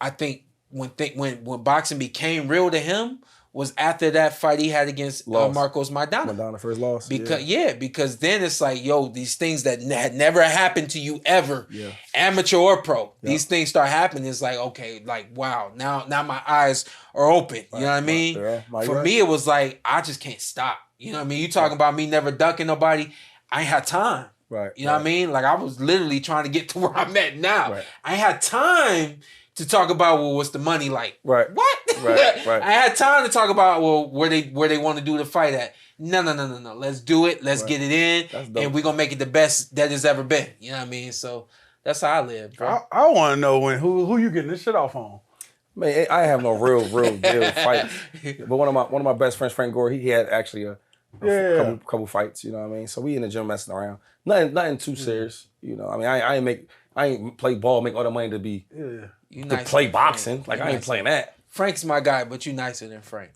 I think when boxing became real to him was after that fight he had against Marcos Maidana. Maidana for his loss. Because then it's like, yo, these things that had never happened to you ever, amateur or pro, these things start happening. It's like, okay, like, wow, now my eyes are open. You know what I mean? For me, it was like, I just can't stop. You know what I mean? You talking about me never ducking nobody. I ain't had time. Right. You know what I mean? Like I was literally trying to get to where I'm at now. Right. I ain't had time to talk about, well, what's the money like? Right. What? Right. I had time to talk about, well, where they want to do the fight at. No. Let's do it. Let's get it in, and we're gonna make it the best that it's ever been. You know what I mean? So that's how I live, bro. I want to know who you getting this shit off on. Man, I have no real deal fight. But one of my best friends, Frank Gore, he had actually a couple fights. You know what I mean? So we in the gym messing around. Nothing too serious. You know, I mean, I ain't play ball, make all the money to be. You to play boxing. Like, I ain't playing that. Frank's my guy, but you nicer than Frank.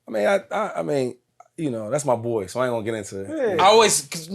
I mean, I mean, you know, that's my boy, so I ain't gonna get into it. I always,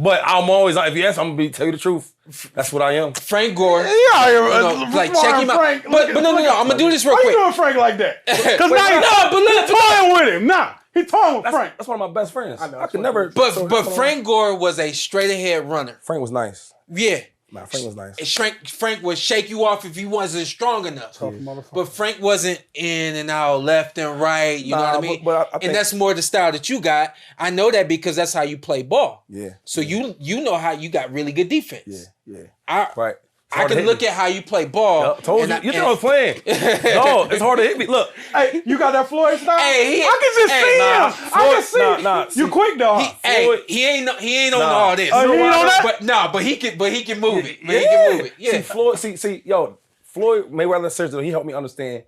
But I'm always like, if you ask, I'm gonna tell you the truth. That's what I am. Frank Gore. Like check him out. Frank, But no, I'm gonna do this real Why quick. you doing Frank like that? Because he's toying with him. Nah, he toying with Frank. That's one of my best friends. I know, I could never. But Frank Gore was a straight ahead runner. Frank was nice. Yeah. Nah, Frank was nice. Frank would shake you off if he wasn't strong enough. Motherfucker. But Frank wasn't in and out, left and right. You know what I mean? But I think, and that's more the style that you got. I know that because that's how you play ball. Yeah. So you know how you got really good defense. Yeah. I Right. I can look at how you play ball. Told you. You think I was playing. No, it's hard to hit me. Look. Hey, you got that Floyd style? Hey, I can just see him. I can see Nah, you quick though. He ain't on all this. He ain't on that? But he can move it. But Yeah. he can move it. Yeah. See, Floyd Mayweather seriously, he helped me understand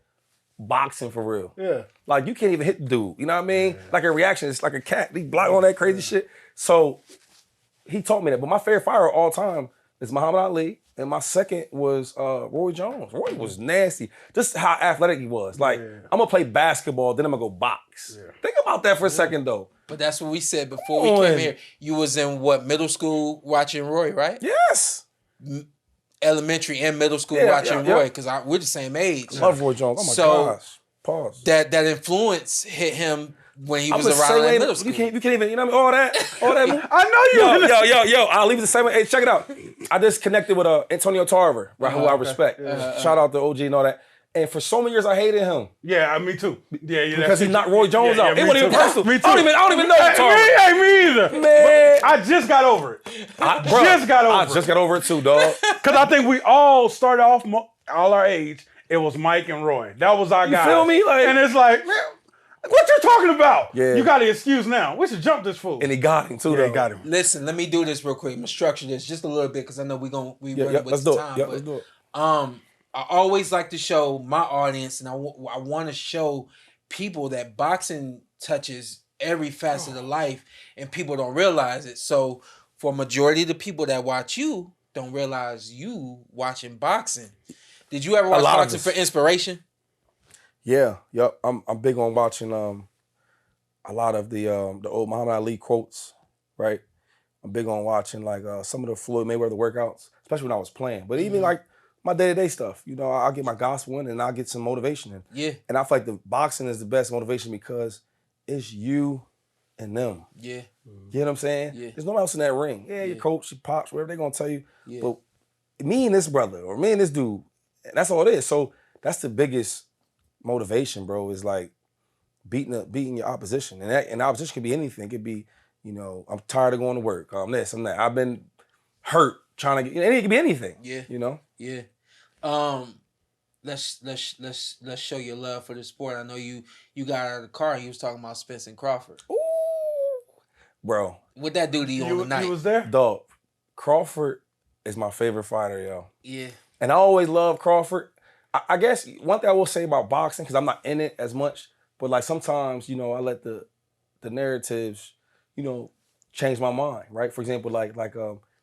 boxing for real. Yeah. Like, you can't even hit the dude. You know what I mean? Like, a reaction, it's like a cat. He block on that crazy shit. So, he taught me that. But my favorite fighter of all time is Muhammad Ali. And my second was Roy Jones. Roy was nasty. Just how athletic he was. Like, I'm going to play basketball, then I'm going to go box. Yeah. Think about that for a second, though. But that's what we said before we came here. You was in what, middle school watching Roy, right? Yes. Elementary and middle school watching Roy, because we're the same age. I love Roy Jones. Oh my gosh. Pause. That influence hit him when he was the around same in middle school. You can't even, you know what I mean? All that. I know you. Yo, I'll leave it the same way. Hey, check it out. I just connected with Antonio Tarver, right, who I respect. Shout out to OG and all that. And for so many years, I hated him. Yeah, me too. Yeah, Because he knocked Roy Jones out. It wasn't even personal. Me too. I don't even know Tarver. Me either. Man. I just got over it. I just got over it too, dog. Because I think we all started off, all our age, it was Mike and Roy. That was our guy. You feel me? Like, and it's like, man, what you talking about? Yeah. You got the excuse now. We should jump this fool. And he got him too, though. He got him. Listen, let me do this real quick. I'm gonna structure this just a little bit because I know we're running with let's the do time. it. Let's do it. I always like to show my audience, and I want to show people that boxing touches every facet of life, and people don't realize it. So, for a majority of the people that watch you, don't realize you watching boxing. Did you ever watch boxing for inspiration? Yeah, yep. I'm big on watching a lot of the old Muhammad Ali quotes, right? I'm big on watching like some of the Floyd Mayweather workouts, especially when I was playing. But even like my day-to-day stuff, you know, I'll get my gospel in and I'll get some motivation in. Yeah. And I feel like the boxing is the best motivation because it's you and them. Yeah. You know what I'm saying? Yeah. There's no one else in that ring. Yeah, your coach, your pops, whatever they're gonna tell you. Yeah. But me and this brother or me and this dude, that's all it is. So that's the biggest motivation, bro, is like beating your opposition. And the opposition could be anything. It could be, you know, I'm tired of going to work. I'm this, I'm that. I've been hurt trying to get, it could be anything. Yeah. You know? Yeah. Let's show your love for the sport. I know you got out of the car. He was talking about Spence and Crawford. Ooh. Bro. What'd that do to you on the night? You was there? Dog. Crawford is my favorite fighter, yo. Yeah. And I always love Crawford. I guess one thing I will say about boxing, because I'm not in it as much, but like sometimes, you know, I let the narratives, you know, change my mind, right? For example, like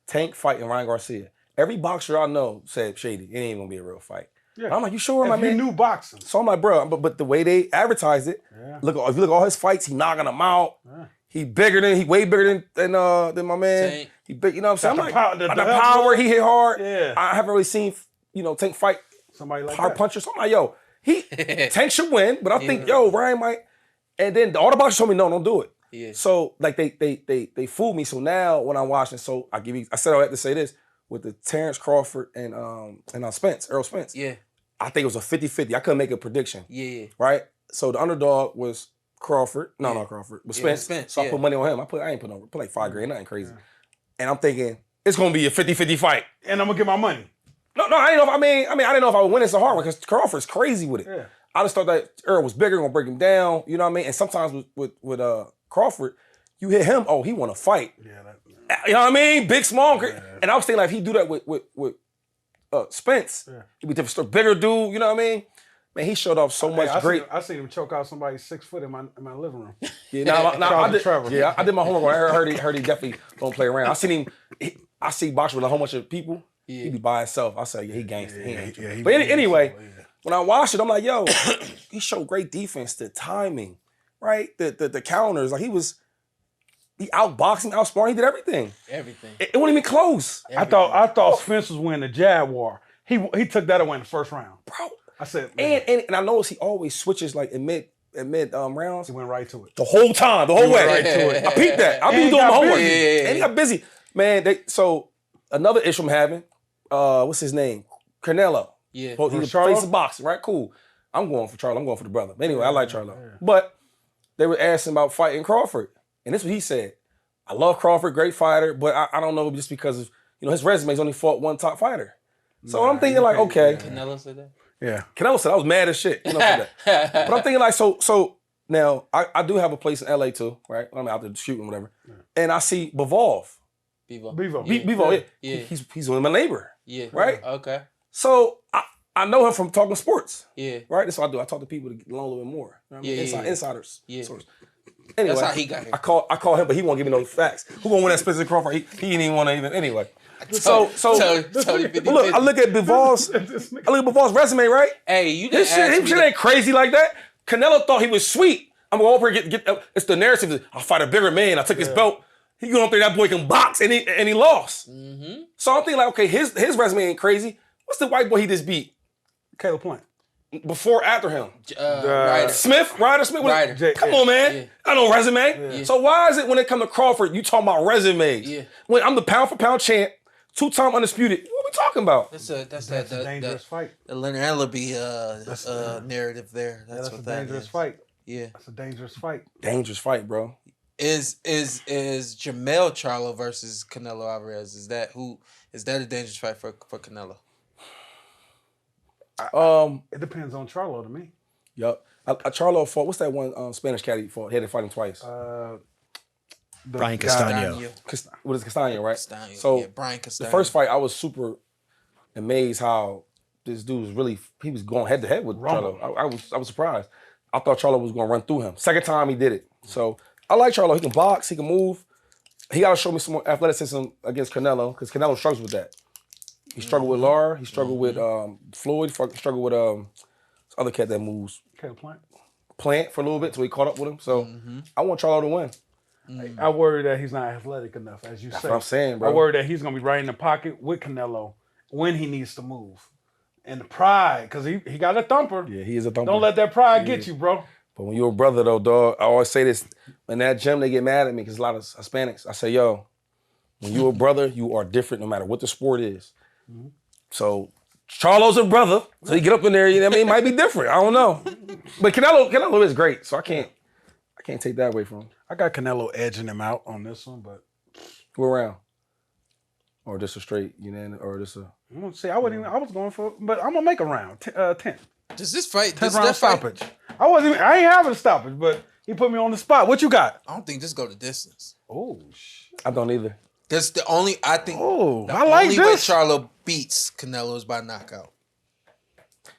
Tank fighting Ryan Garcia. Every boxer I know said, Shady, it ain't gonna be a real fight. Yeah. I'm like, you sure, my man? You knew boxing. So I'm like, bro, but the way they advertised it, if you look at all his fights, he knocking them out. Yeah. He way bigger than my man. Tank. He big, you know what I'm saying? The power, he hit hard. Yeah. I haven't really seen, you know, Tank fight somebody like hard puncher. So I'm like, yo, Tank should win, but I think, Ryan might. And then all the boxers told me, no, don't do it. Yeah. So like they fooled me. So now when I'm watching, I said I had to say this with the Terence Crawford and Spence, Errol Spence. Yeah. I think it was a 50-50. I couldn't make a prediction. Yeah. Right? So the underdog was Crawford. No, not Crawford. But Spence. So I put money on him. I ain't put no, like $5,000, nothing crazy. Yeah. And I'm thinking, it's gonna be a 50-50 fight. And I'm gonna get my money. No, I didn't know I didn't know if I would win this a hard one because Crawford's crazy with it. Yeah. I just thought that Errol was bigger, gonna break him down. You know what I mean? And sometimes with Crawford, you hit him, he wanna fight. Yeah, you know what I mean? Big, small. Yeah. And I was thinking like if he do that with Spence, he'd be different, bigger dude, you know what I mean? Man, he showed off so much great. I seen him choke out somebody 6 foot in my living room. Yeah, I did my homework. I heard he definitely don't play around. I seen him. I see boxer with a whole bunch of people. Yeah. He be by himself. I say, he gangster. But anyway, when I watched it, I'm like, yo, he showed great defense, the timing, right? The counters. Like he was He outboxing, outsparring, he did everything. Everything. It wasn't even close. I thought Spence was winning the Jaguar. He took that away in the first round. Bro. I said, man, And I noticed he always switches like in mid rounds. he went right to it. The whole time, the whole way. right to it. I peeped that. I And be he doing my got homework. busy. And he got busy. Man, so another issue I'm having, what's his name? Canelo. Yeah. Well, he Charlo? face the boxing, right? Cool. I'm going for Charlo. I'm going for the brother. But anyway, I like Charlo. But they were asking about fighting Crawford. And this is what he said. I love Crawford, great fighter, but I don't know just because of, his resume's only fought one top fighter. So I'm thinking like, okay. Canelo said that? Yeah. Canelo said I was mad as shit. For that. But I'm thinking like, so now I do have a place in LA too, right? I'm out there shooting, whatever. And I see Bivol. Bevo. Yeah. Bivol, Yeah. He's one of my neighbor. Yeah. Right? Okay. So I know him from talking sports. Yeah. Right? That's what I do. I talk to people to get along a little bit more. You know what I mean? Yeah. Insiders. Yeah. Source. Anyway, That's how he got here. I call him, but he won't give me no facts. Who gonna win that Spencer Crawford? He didn't even want to even anyway. So look, I look at Bivol's resume, right? Hey, you His didn't shit ain't crazy like that. Canelo thought he was sweet. I'm going over here get it's the narrative. I'll fight a bigger man. I took his belt. He going up there, that boy can box, and he lost. Mm-hmm. So I'm thinking like, okay, his resume ain't crazy. What's the white boy he just beat? Caleb Plant. Before, after him? Ryder. Ryder Smith? Ryder. Come on, man. Yeah. I know resume. Yeah. So why is it when it come to Crawford, you talking about resumes? Yeah. When I'm the pound for pound champ, 2-time undisputed, what we talking about? That's a dangerous fight. The Leonard Ellaby narrative there. That's what a that dangerous is. fight. Yeah. That's a dangerous fight. Dangerous fight, bro. Is Jermell Charlo versus Canelo Alvarez? Is that a dangerous fight for Canelo? It depends on Charlo to me. Yup. Charlo fought, what's that one Spanish cat he fought? He had to fight him twice. Brian Castano. What is Castano, right? Castano, So yeah, Brian Castano. the first fight, I was super amazed how this dude was he was going head to head with Charlo. I was surprised. I thought Charlo was going to run through him. Second time he did it. So I like Charlo. He can box. He can move. He got to show me some more athleticism against Canelo because Canelo struggles with that. He struggled with Lara. He struggled with Floyd. He struggled with this other cat that moves. Caleb Plant. Plant for a little bit till he caught up with him. So I want Charlo to win. I worry that he's not athletic enough, as you say. That's what I'm saying, bro. I worry that he's going to be right in the pocket with Canelo when he needs to move. And the pride, because he got a thumper. Yeah, he is a thumper. Don't let that pride get you, bro. But when you're a brother, though, dog, I always say this. In that gym, they get mad at me because a lot of Hispanics. I say, yo, when you're a brother, you are different no matter what the sport is. So Charlo's a brother, so he get up in there, you know what I mean? It might be different. I don't know. But Canelo is great, so I can't take that away from him. I got Canelo edging him out on this one, but Who around? Or just a straight, or just a... I'm gonna see. I was going for, but I'm gonna make a round 10. Does this fight? 10 round stoppage. I ain't having a stoppage, but he put me on the spot. What you got? I don't think this go the distance. Oh shit. I don't either. That's the only. I think. Oh, the I like only this. way Charlo beats Canelo is by knockout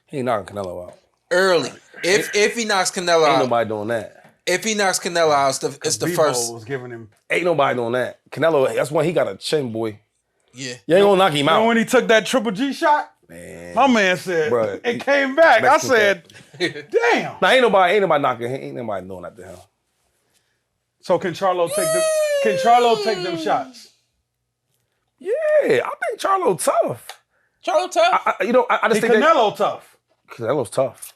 He ain't knocking Canelo out. early. If he knocks Canelo Ain't out, nobody doing that. if he knocks Canelo out, it's the Bebo first. was giving him. Ain't nobody doing that. Canelo, that's why he got a chin, boy. Yeah. You ain't gonna knock him out. And when he took that Triple G shot, Man. my man said, Bruh, it came back. I Mexican said, damn. Now ain't nobody knocking. Ain't nobody doing that to him. So can Charlo take them shots? Yeah, I think Charlo tough. Charlo tough. I just He think Canelo tough. Canelo's tough.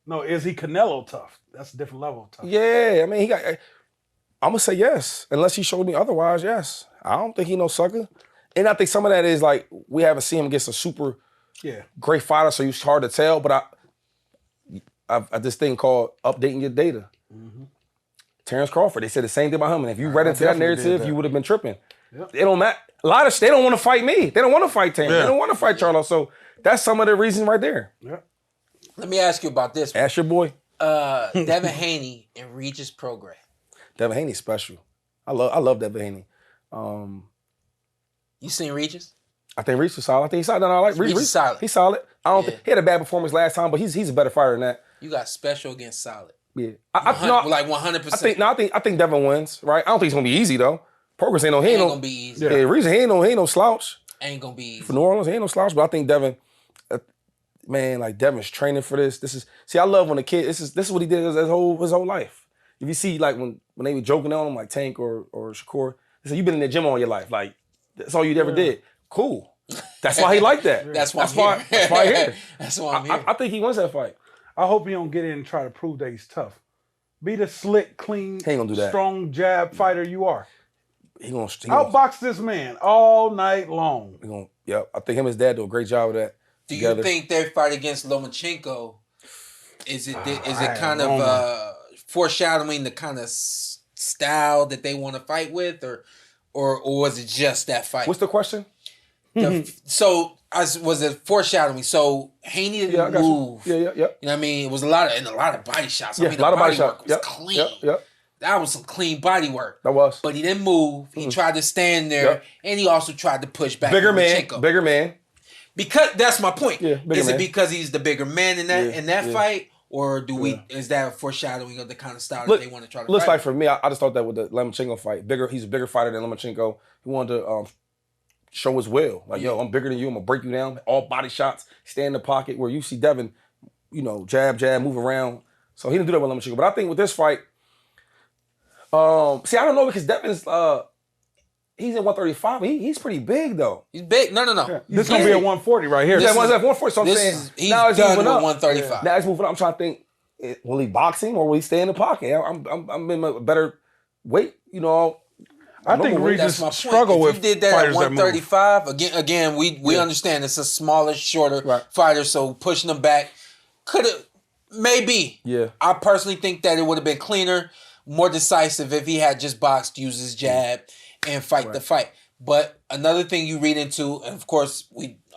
No, is he Canelo tough? That's a different level of tough. Yeah, I mean, I'm gonna say yes, unless he showed me otherwise. Yes, I don't think he no sucker, and I think some of that is like we haven't seen him against a super great fighter, so it's hard to tell. But I this thing called updating your data. Terence Crawford, they said the same thing about him, and if you read into that narrative, you would have been tripping. Yep. It don't matter. A lot of they don't want to fight me. They don't want to fight Terence. They don't want to fight Charlo. So that's some of the reason right there. Yeah. Let me ask you about this. Ask your boy. Devin Haney and Regis Prograis. Devin Haney's special. I love Devin Haney. You seen Regis? I think Regis is solid. I think he's solid. I like Regis is solid. He's solid. I don't think he had a bad performance last time, but he's a better fighter than that. You got special against solid. Yeah, Like 100%. I think Devin wins. Right? I don't think it's gonna be easy though. Progress ain't Ain't gonna be easy. Yeah, Regis he ain't no slouch. Ain't gonna be easy. For New Orleans, he ain't no slouch. But I think Devin, man, like Devin's training for this. I love when a kid. This is what he did his whole life. if you see like when they be joking on him, like Tank or Shakur, they say you been in the gym all your life, like that's all you ever did. Cool. That's why he like that. That's why I'm here. That's why he here. That's why I'm here. I think he wants that fight. I hope he don't get in and try to prove that he's tough. Be the slick, clean, He ain't gonna do that. strong jab fighter you are. He gonna Outbox this man all night long. Yep. I think him and his dad do a great job of that. Do together. you think their fight against Lomachenko is it kind of foreshadowing the kind of style that they want to fight with, or was it just that fight? What's the question? Was it foreshadowing? So Haney didn't move. Yeah. You know what I mean? It was a lot of body shots. Yeah, I mean, a lot of body work shots. was clean. Yep. That was some clean body work. That was. But he didn't move. He tried to stand there, and he also tried to push back. Bigger Lomachenko. man. Because that's my point. Yeah, is man. it because he's the bigger man in that fight, or is that a foreshadowing of the kind of style that they want to try to looks fight? like for me, I just thought that with the Lomachenko fight, he's a bigger fighter than Lomachenko. He wanted to show his will. Like, yo, I'm bigger than you. I'm gonna break you down. All body shots. Stay in the pocket. Where you see Devin, jab, move around. So he didn't do that with Lomachenko. But I think with this fight, I don't know because Devin's he's at 135. He's pretty big though. He's big. No. Yeah. This is gonna be a 140 right here. Yeah, one's at 140. So I'm saying he's now it's done moving with up. 135. Now it's moving up. I'm trying to think. Will he box him or will he stay in the pocket? I'm in a better weight. I think That's Regis my point. struggle If with you did that at fighters that move. 135, again, we understand it's a smaller, shorter fighter, so pushing them back could have maybe. Yeah. I personally think that it would have been cleaner, more decisive if he had just boxed, used his jab, and fight the fight. But another thing you read into, and of course,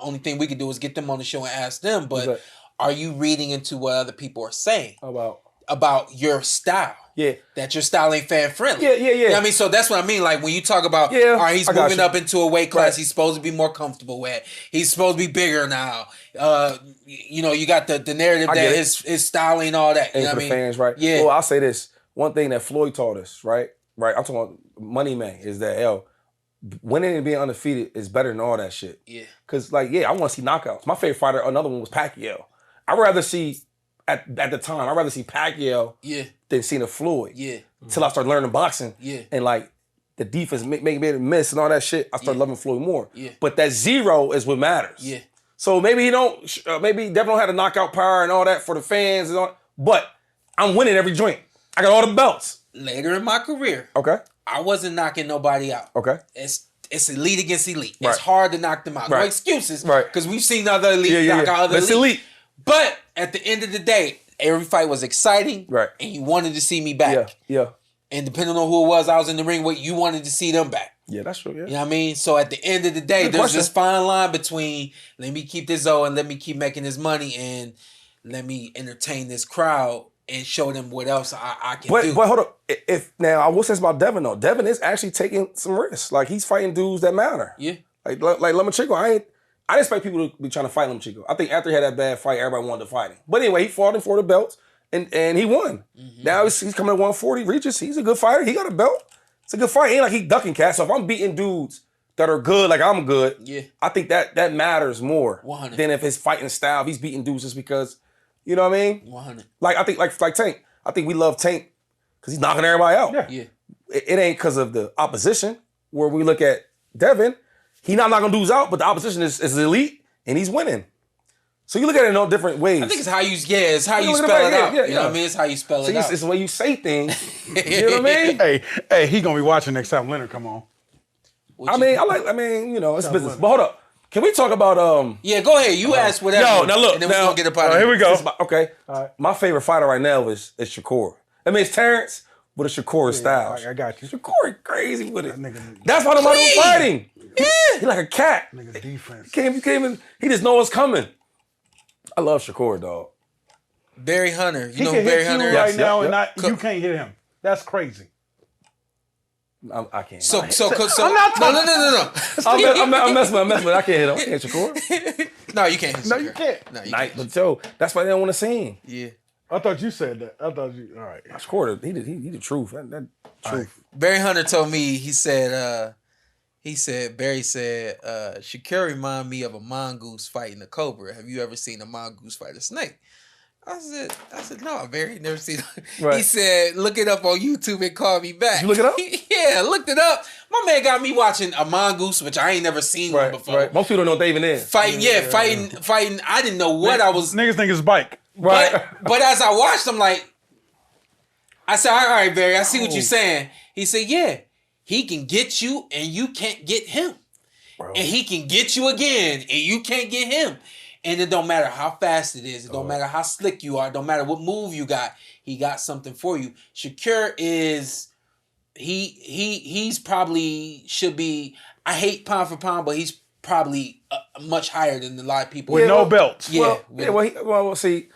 only thing we could do is get them on the show and ask them. But are you reading into what other people are saying about your style? Yeah. That your style ain't fan friendly. Yeah. You know what I mean? So that's what I mean. Like when you talk about, he's moving up into a weight class he's supposed to be more comfortable with. He's supposed to be bigger now. You got the narrative that his styling and all that. And you know for what the I mean? fans, right? Yeah. Well, I'll say this. One thing that Floyd taught us, right? I'm talking about Money Man, is that, winning and being undefeated is better than all that shit. Yeah. Because, I want to see knockouts. My favorite fighter, another one was Pacquiao. I'd rather see, at the time, I'd rather see Pacquiao than seeing Floyd. Yeah. Until I started learning boxing. Yeah. And, the defense making me miss and all that shit, I started loving Floyd more. Yeah. But that zero is what matters. Yeah. So maybe maybe Devin don't have the knockout power and all that for the fans and all, but I'm winning every joint. I got all the belts. Later in my career, Okay. I wasn't knocking nobody out. Okay. It's elite against elite. Right. It's hard to knock them out. No Right. excuses. Right. Because we've seen other elite knock out other That's elite. But at the end of the day, every fight was exciting. Right. And you wanted to see me back. Yeah. And depending on who it was I was in the ring with, you wanted to see them back. Yeah, that's true. Yeah. You know what I mean? So at the end of the day, Good there's question. this fine line between let me keep this O and let me keep making this money and let me entertain this crowd and show them what else I can do. But hold up. Now I will say this about Devin though. Devin is actually taking some risks. He's fighting dudes that matter. Yeah. Like Lomachenko, I didn't expect people to be trying to fight Lomachenko. I think after he had that bad fight, everybody wanted to fight him. But anyway, he fought him for the belts and he won. Mm-hmm. Now he's coming at 140. Regis, he's a good fighter. He got a belt. It's a good fight. Ain't like he ducking cats. So if I'm beating dudes that are good, like I'm good, I think that matters more 100. than if his fighting style, if he's beating dudes just because, you know what I mean? 100. I think like Tank. I think we love Tank because he's knocking everybody out. Yeah. It ain't because of the opposition. Where we look at Devin, he not knocking dudes out, but the opposition is elite and he's winning. So you look at it in all different ways. I think it's how you spell it out. You know what I mean? It's how you spell it out. It's the way you say things. You know what I mean? Hey, he gonna be watching next time Leonard come on. It's business. But hold up. Can we talk about Yeah, go ahead. You ask whatever. Yo, now look. And then we're gonna get up out of here we go. Okay. All right. My favorite fighter right now is Shakur. It's Terence, but it's Shakur's style. I got you. Shakur is crazy with it. Nigga, That's why nobody's fighting. Yeah. He like a cat. nigga defense. He just know what's coming. I love Shakur, dog. Barry Hunter. You He know can who Barry hit Hunter you is? right now, Yep. and you can't hit him. That's crazy. I can't. So I'm not talking- no. I'm messing with him. I can't hit him. I can't hit Shakur. No, you can't. No, you can't. No, you Nah, can't. but Joe, that's why they don't want to see him. Yeah. I thought you said that. All right. Shakur, he the truth. That truth. Barry Hunter told me, Barry said, Shakur remind me of a mongoose fighting a cobra. Have you ever seen a mongoose fight a snake? I said, no, Barry, never seen it. Right. He said, look it up on YouTube and call me back. You look it up? Yeah, looked it up. My man got me watching a mongoose, which I ain't never seen one before. Right. Most people don't know what they even is. Fighting. I didn't know what I was. Niggas think it's bike. Right. But as I watched, I'm like, I said, all right, Barry, I see what you're saying. He said, yeah, he can get you and you can't get him. Bro. And he can get you again and you can't get him. And it don't matter how fast it is. It don't matter how slick you are. It don't matter what move you got. He got something for you. Shakur is, he's probably should be, I hate pound for pound, but he's probably much higher than a lot of people. With no belts. Yeah. Well, see,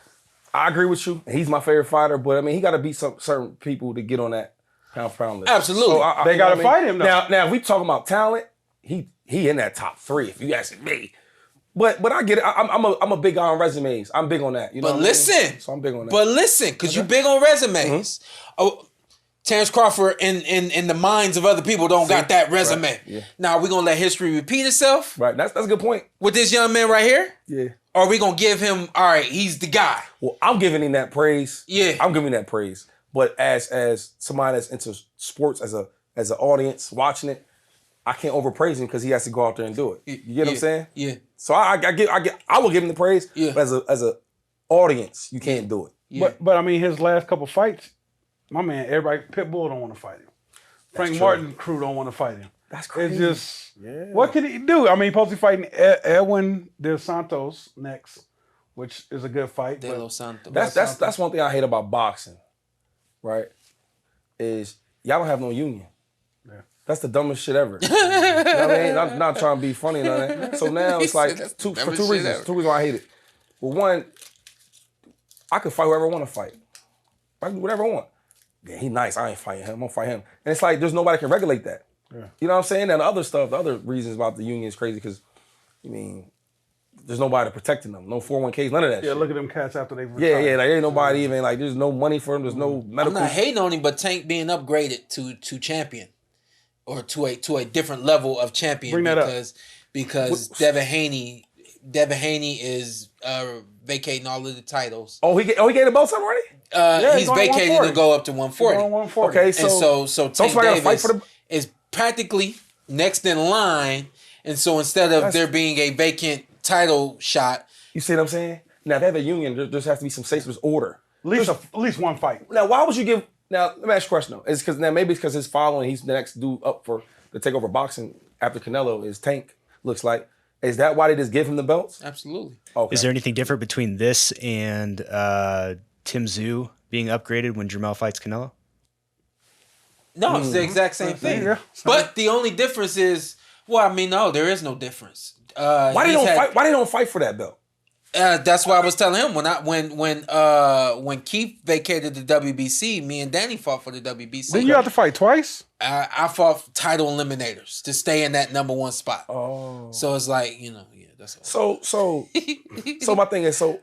I agree with you. He's my favorite fighter, but I mean, he got to beat some certain people to get on that pound for pound list. Absolutely. So They got to fight him though. Now, if we talking about talent, he in that top 3. If you ask me. But I get it. I'm a big guy on resumes. I'm big on that. You know. But listen. So I'm big on that. But listen, because you big on resumes. Oh, Terence Crawford in the minds of other people don't got that resume. Right. Yeah. Now, are we going to let history repeat itself? Right. That's a good point. With this young man right here? Yeah. Or are we going to give him, all right, he's the guy? Well, I'm giving him that praise. Yeah. I'm giving him that praise. But as somebody that's into sports, as an audience watching it, I can't overpraise him because he has to go out there and do it. You get what I'm saying? Yeah. So I will give him the praise. Yeah. But as a audience, you can't do it. Yeah. But I mean, his last couple fights, my man, everybody, Pitbull don't want to fight him. Frank true. Martin crew don't want to fight him. That's crazy. It's just, what can he do? I mean, he's supposed to be fighting Edwin De Santos next, which is a good fight. De Los Santos. That's one thing I hate about boxing, right? Is y'all don't have no union. Yeah. That's the dumbest shit ever. You know what I mean? I'm not trying to be funny and all that. So now it's like That's for the two dumbest shit reasons. ever. 2 reasons why I hate it. Well, one, I could fight whoever I want to fight. I can do whatever I want. Yeah, he nice. I ain't fighting him. I'm gonna fight him. And it's like there's nobody can regulate that. Yeah. You know what I'm saying? And the other stuff, the other reasons about the union is crazy because, I mean, there's nobody protecting them. No 401ks, none of that Yeah, shit. look at them cats after they retire. Yeah, like there ain't nobody even like there's no money for them. There's no I'm medical. not hating on him, but Tank being upgraded to champion or to a different level of champion. Bring that up. Because Devin Haney is vacating all of the titles. Oh, he gave the belts up already? He's going vacating 140. to go up to 140. Going 140. Okay, And so don't Tank somebody gotta fight Davis for the. is practically next in line. And so instead of there being a vacant title shot, You see what I'm saying? Now, if they have a union, there just has to be some safe order. At least one fight. Now, why would you give? Now, let me ask you a question though. It's because now maybe it's because his following, he's the next dude up for the takeover boxing after Canelo is Tank. Looks like. Is that why they just give him the belts? absolutely. Okay. Is there anything different between this and Tim Tszyu being upgraded when Jermell fights Canelo? No, it's the exact same thing. Yeah. But the only difference is, well, I mean, no, there is no difference. Why they don't fight? Why they don't fight for that belt? That's why I was telling him when Keith vacated the WBC, me and Danny fought for the WBC. Didn't you have to fight twice? I fought title eliminators to stay in that number 1 spot. Oh. So it's like, that's all. So my thing is, so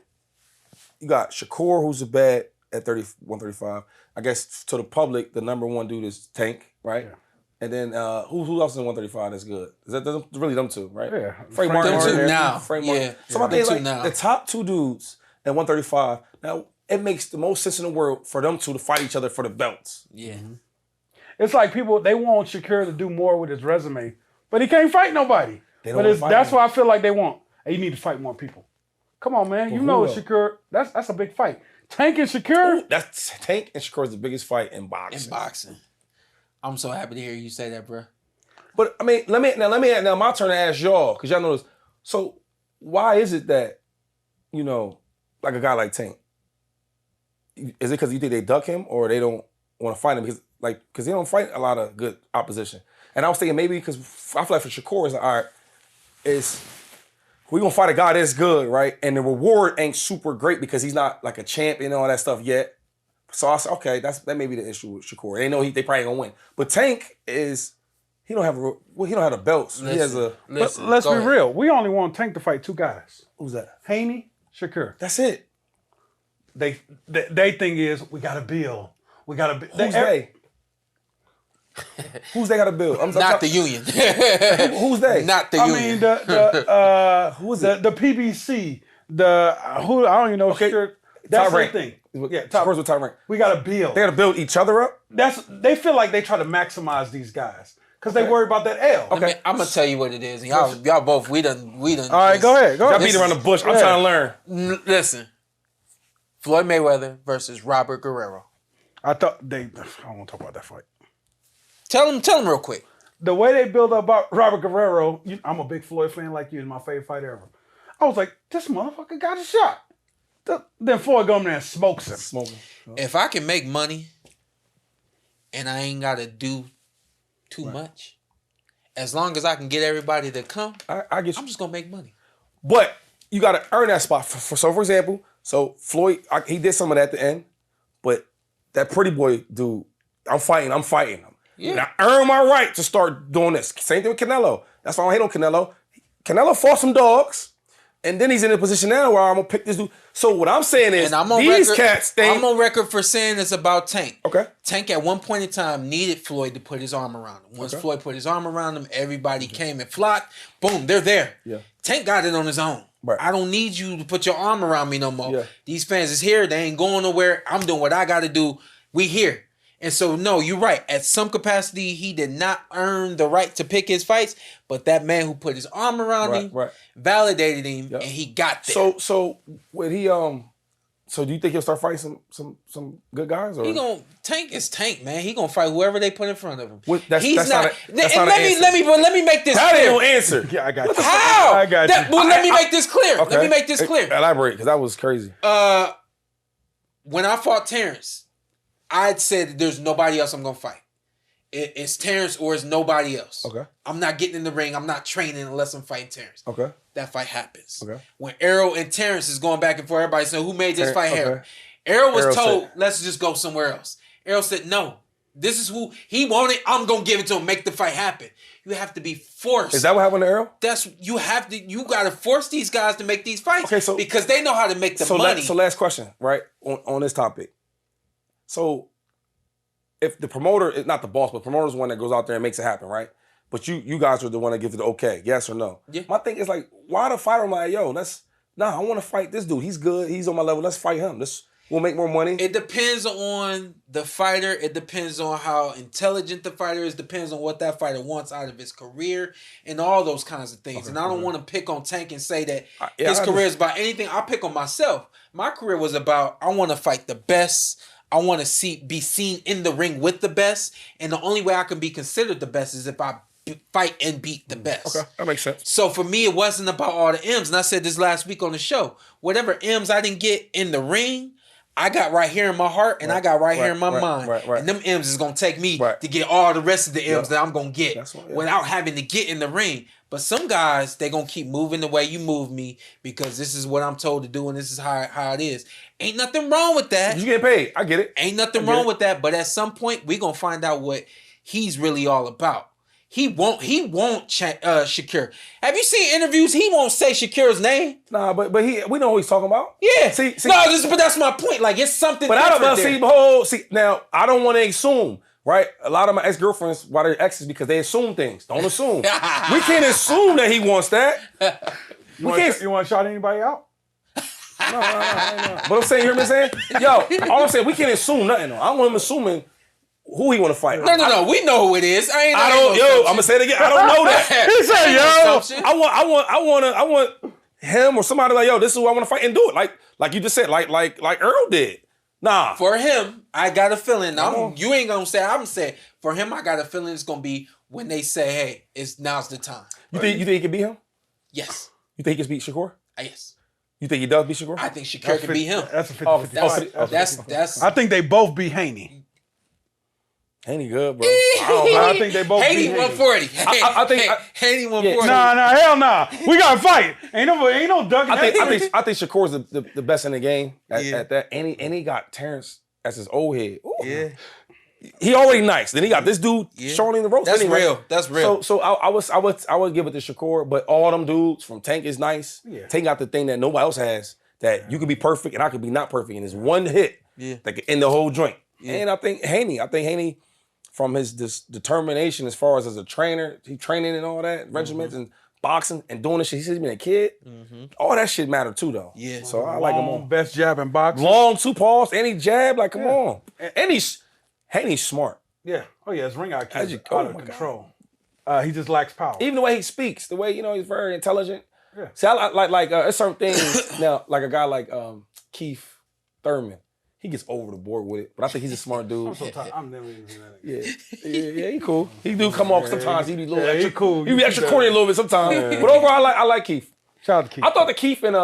you got Shakur, who's a bad at 135. I guess to the public, the number 1 dude is Tank, right? Yeah. And then who else in 135 that's good? Is that really them two, right? Yeah. Frank Frank Martin. Them two there. now. Frank Yeah. Martin. So my thing is Them like two now. the top 2 dudes at 135. Now it makes the most sense in the world for them two to fight each other for the belts. Yeah. It's like people, they want Shakur to do more with his resume, but he can't fight nobody. They don't wanna fight That's him. why I feel like they want, hey, you need to fight more people. Come on, man. You who know though? Shakur, that's a big fight. Tank and Shakur, That's Tank and Shakur is the biggest fight in boxing. In boxing. I'm so happy to hear you say that, bro. But I mean, let me now my turn to ask y'all, because y'all know this. So why is it that, like a guy like Tank, is it because you think they duck him or they don't want to fight him? Because they don't fight a lot of good opposition. And I was thinking maybe because I feel like for Shakur, it's like, all right, we're gonna fight a guy that's good, right? And the reward ain't super great because he's not like a champion and all that stuff yet. So I said, okay, that may be the issue with Shakur. They know they probably gonna win. But Tank he don't have the belts. He has a. Listen, let's go be ahead. real. We only want Tank to fight 2 guys. Who's that? Haney, Shakur. That's it. They thing is, we got to build. We got to. Who's they? Who's they got to build? Not the union. Who's they? Not the I union. mean, who is the PBC? I don't even know. Okay. Shakur, That's top the rank. thing. Yeah, Shakur's with top rank. We got to build. They got to build each other up. They feel like they try to maximize these guys because they worry about that L. Okay. I'm gonna tell you what it is. And y'all both we done. All right, go ahead. Y'all beat around the bush. I'm trying to learn. Listen, Floyd Mayweather versus Robert Guerrero. I don't want to talk about that fight. Tell him real quick. The way they build up about Robert Guerrero, I'm a big Floyd fan like you. He's my favorite fighter ever. I was like, this motherfucker got a shot. Then Floyd goes in there and smokes him. Smoking. If I can make money and I ain't gotta do too much, as long as I can get everybody to come, I get you. I'm just gonna make money. But you got to earn that spot. For example, Floyd, he did some of that at the end, but that pretty boy dude, I'm fighting him. Yeah. And I earned my right to start doing this. Same thing with Canelo. That's why I don't hate on Canelo. Canelo fought some dogs, and then he's in a position now where I'm gonna pick this dude. So what I'm saying is, And I'm on these record, cats think. I'm on record for saying this about Tank. Okay. Tank at one point in time needed Floyd to put his arm around him. Once Floyd put his arm around him, everybody came and flocked. Boom, they're there. Yeah. Tank got it on his own. Right. I don't need you to put your arm around me no more. Yeah. These fans is here. They ain't going nowhere. I'm doing what I got to do. We here. And so, no, you're right. At some capacity, he did not earn the right to pick his fights, but that man who put his arm around him validated him, and he got there. So when he so do you think he'll start fighting some good guys? Or? He gonna Tank is Tank, man. He gonna fight whoever they put in front of him. That's not an answer. Let me make this How clear. they don't answer? Yeah, I got you. How? I got you. Let me make this clear. Okay. Let me make this clear. Elaborate, because that was crazy. When I fought Terence, I'd said there's nobody else I'm gonna fight. It's Terence or it's nobody else. Okay. I'm not getting in the ring. I'm not training unless I'm fighting Terence. Okay. That fight happens. Okay. When Errol and Terence is going back and forth, everybody said, who made this fight happen? Okay. Errol was Errol told, said- let's just go somewhere else. Errol said, no. This is who he wanted. I'm gonna give it to him. Make the fight happen. You have to be forced. Is that what happened to Errol? You gotta force these guys to make these fights. Okay, so- because they know how to make the money. So last question, right, on this topic. So if the promoter is not the boss, but the promoter is the one that goes out there and makes it happen, right? But you guys are the one that gives it the okay, yes or no? Yeah. My thing is like, why the fighter? I'm like, yo, I want to fight this dude. He's good. He's on my level. Let's fight him. We'll make more money. It depends on the fighter. It depends on how intelligent the fighter is. Depends on what that fighter wants out of his career and all those kinds of things. And I don't want to pick on Tank and say that his career is about anything. I pick on myself. My career was about I want to fight the best. I want to be seen in the ring with the best. And the only way I can be considered the best is if I fight and beat the best. Okay, that makes sense. So for me, it wasn't about all the M's. And I said this last week on the show. Whatever M's I didn't get in the ring, I got right here in my heart and I got right here in my mind. And them M's is going to take me to get all the rest of the M's that I'm going to get without having to get in the ring. But some guys, they're going to keep moving the way you move me because this is what I'm told to do and this is how it is. Ain't nothing wrong with that. You get paid. I get it. Ain't nothing wrong with that. But at some point, we're going to find out what he's really all about. He won't Shakur. Have you seen interviews? He won't say Shakur's name. Nah, but we know who he's talking about. Yeah. See, but that's my point. Like it's something. But I don't see. Now I don't want to assume. Right, a lot of my ex-girlfriends, why they're exes, because they assume things. Don't assume. We can't assume that he wants that. You want to shout anybody out? No. But I'm saying, you hear me saying? Yo, all I'm saying, we can't assume nothing. I don't want him assuming who he want to fight. No. We know who it is. I'm gonna say it again. I don't know that. He said, yo, I want him or somebody like, yo, this is who I want to fight and do it. Like you just said, like Errol did. Nah. For him, I got a feeling. You ain't gonna say. I'm saying for him, I got a feeling it's gonna be when they say, "Hey, now's the time." You think he can beat him? Yes. You think he can beat Shakur? Yes. You think he does beat Shakur? I think Shakur can beat him. That's a 50-50. That's. I think they both beat Haney. Haney good, bro. I think they both Haney beat 140. I think Haney 140. Nah, hell nah. We gotta fight. Ain't no ducking. I think Shakur's the best in the game at that. And he got Terence as his old head. Ooh. Yeah. He already nice. Then he got this dude showing in the ropes. That's anyway. real. That's real. So I would give it to Shakur, but all them dudes from Tank is nice. Yeah. Tank got the thing that nobody else has, that you could be perfect and I could be not perfect, and it's one hit that could end the whole joint. Yeah. And I think Haney, from his determination as far as a trainer, he training and all that, regiments and boxing and doing this shit since he's been a kid. All that shit matter too, though. Yeah. So I like him Long, on. best jab in boxing. Long 2 paws, and he jab, like, come on. And Haney's smart. Yeah. Oh yeah, his ring IQ is Magic. out Oh, of my control. He just lacks power. Even the way he speaks, the way, he's very intelligent. Yeah. See, I like there's certain things now, like a guy like Keith Thurman. He gets over the board with it, but I think he's a smart dude. I'm so tired. I'm never even doing that. Yeah, he cool. He do come off sometimes. He be a little extra he cool. He be extra corny a little bit sometimes. But overall, I like Keith. Shout out to Keith. I thought that Keith and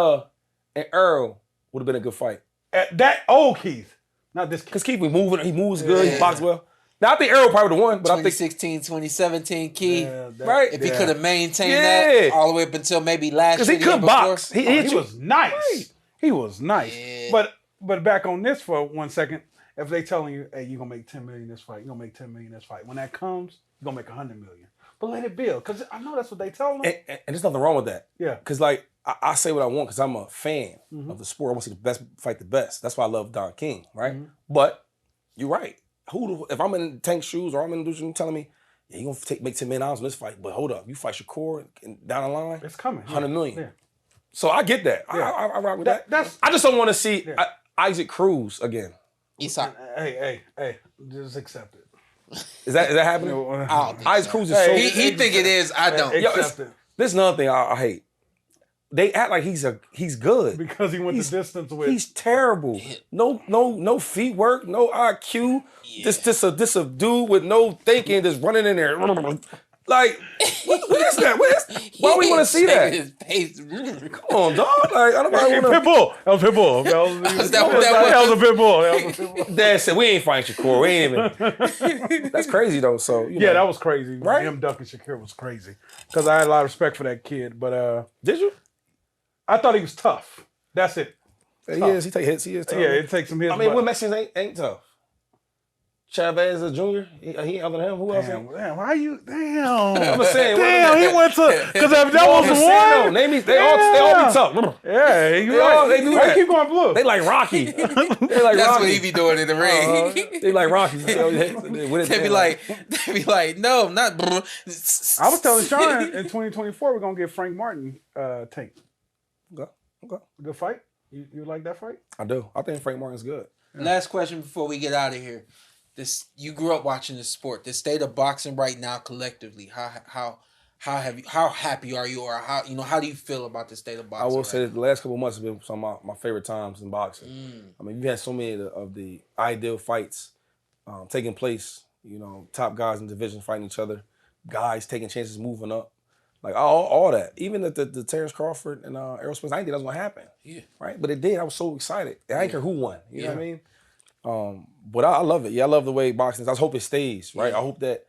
Errol would have been a good fight. That old Keith, not this Keith. Cause Keith be moving, he moves good, he boxes well. Now I think Errol probably would have won, but I think 2016, 2017, Key. right. If he could have maintained Yeah. that all the way up until maybe last Because year. he couldn't the year before. box. He hit He you. was nice. Right. He was nice. Yeah. But back on this for 1 second, if they telling you, hey, you're gonna make 10 million this fight, you're gonna make 10 million this fight. When that comes, you're gonna make 100 million. But let it build. Because I know that's what they tell them. And there's nothing wrong with that. Yeah. Because, like, I say what I want because I'm a fan of the sport. I want to see the best fight the best. That's why I love Don King, right? But you're right. If I'm in Tank's shoes or I'm in the shoes telling me, yeah, you're going to make $10 million on this fight, but hold up, you fight Shakur and down the line, It's coming. 100 million. Yeah. So I get that. Yeah. I rock with that. That's- I just don't want to see Yeah. Isaac Cruz again. Isak. Hey, just accept it. Is that happening? I don't think Isaac so. Cruz is Hey, so... He think it is. I don't. Yo, Accept it. this is another thing I hate. They act like he's good. Because he went the distance with. He's terrible. No feet work, no IQ. This a dude with no thinking, just running in there. Like, what is that? Why we want to see that? His face. Come on, dog. Like, I don't Hey, want to. Pitbull. That was Pitbull. That was that what that a Pitbull. That was a Pitbull. Dad said we ain't fighting Shakur. We ain't even. That's crazy though. So you know. Yeah, that was crazy. Right? Him ducking Shakur was crazy. Because I had a lot of respect for that kid. But Did you? I thought he was tough. That's it. He is. He take hits. He is tough. Yeah, it takes some hits. I mean, but- what Mexicans ain't tough? Chavez a junior. He other than him. Who else? Damn, why you? Damn. I'm just saying. Damn, he went to. Because if that was one. Name me. They all be tough. Remember? Yeah, you all- right. they do Why that. you keep going blue? They like Rocky. They like That's Rocky. what he be doing in the ring. They like Rocky. They be like, no, not. I was telling Shawn in 2024 we're gonna get Frank Martin tank. Okay. Good fight. You like that fight? I do. I think Frank Martin's good. Last question before we get out of here. You grew up watching this sport. The state of boxing right now, collectively, how happy are you, or how do you feel about the state of boxing? I will right say that the last couple of months have been some of my favorite times in boxing. I mean, you've had so many of the ideal fights taking place. You know, top guys in division fighting each other, guys taking chances, moving up, like all that. Even the Terence Crawford and Errol Spence, I didn't think that was gonna happen. Yeah. Right, but it did. I was so excited. I didn't care who won. You know what I mean? But I love it. Yeah, I love the way boxing is. I hope it stays, right? I hope that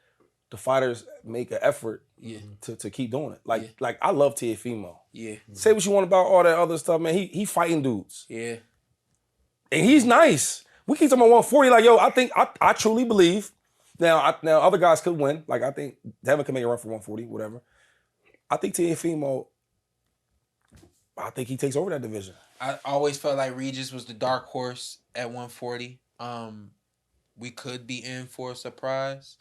the fighters make an effort to keep doing it. Like I love Teofimo. Yeah. Say what you want about all that other stuff, man. He fighting dudes. Yeah. And he's nice. We keep talking about 140, like, yo, I truly believe. Now other guys could win. Like, I think Devin can make a run for 140, whatever. I think Teofimo, I think he takes over that division. I always felt like Regis was the dark horse at 140. We could be in for a surprise.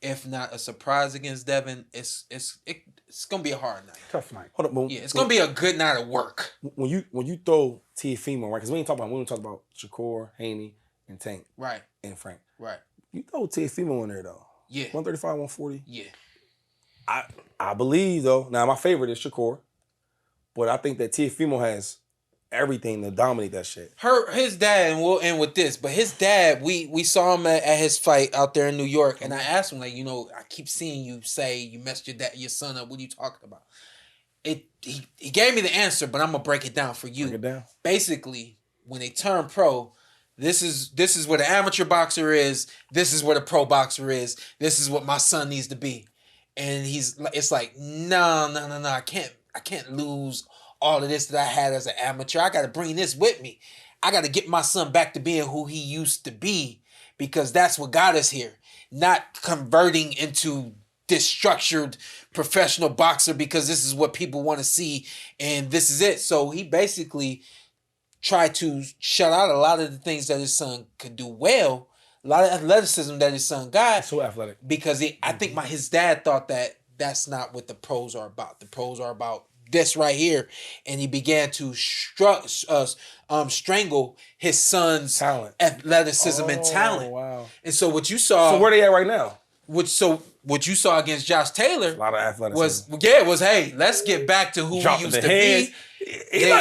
If not a surprise against Devin, it's gonna be a hard night. Tough night. Hold up, It's gonna be a good night of work. When you throw Teofimo, right? Because we ain't talking about Shakur, Haney, and Tank, right, and Frank, right. You throw Teofimo in there though. Yeah. 135, 140. Yeah. I believe though. Now my favorite is Shakur, but I think that Teofimo has everything to dominate that shit. His dad, and we'll end with this, but his dad, we saw him at his fight out there in New York, and I asked him, like, I keep seeing you say you messed your son up. What are you talking about? He gave me the answer, but I'm gonna break it down for you. Break it down. Basically, when they turn pro, this is where the amateur boxer is. This is where the pro boxer is. This is what my son needs to be. And it's like, no, I can't lose all of this that I had as an amateur. I got to bring this with me. I got to get my son back to being who he used to be, because that's what got us here. Not converting into this structured professional boxer because this is what people want to see and this is it. So he basically tried to shut out a lot of the things that his son could do well, a lot of athleticism that his son got. So athletic. Because I think his dad thought that that's not what the pros are about. The pros are about this right here. And he began to strangle his son's Talent. athleticism and talent. Wow. And so what you saw, So where they at right now? what you saw against Josh Taylor A lot of athleticism. was hey, let's get back to who Dropping we the used to hands. be. He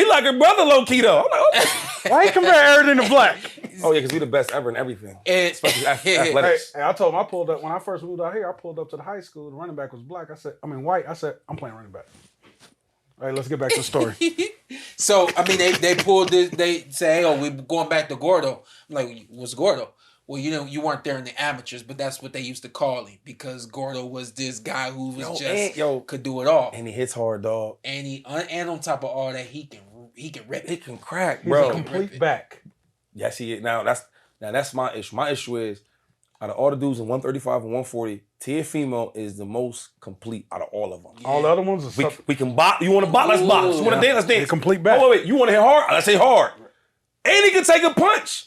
like her brother low key though. I'm like, okay. Why he compare everything to Black? Oh yeah, because we the best ever in everything. Especially Hey, athletics. I told him I pulled up when I first moved out here. I pulled up to the high school. The running back was black. White. I said, I'm playing running back. All right, let's get back to the story. So I mean, they pulled this. They say, "Oh, we're going back to Gordo." I'm like, "What's Gordo?" Well, you weren't there in the amateurs, but that's what they used to call him because Gordo was this guy who was could do it all, And he hits hard, dog. and on top of all that, he can rip. He can crack, He's bro. a complete back. Yes, he is. Now that's my issue. My issue is out of all the dudes in 135 and 140, Teofimo is the most complete out of all of them. All the other ones are We can box. You want to box? Let's box. You want to dance? Let's dance. a complete back. Oh, wait. You want to hit hard? Let's hit hard. And he can take a punch.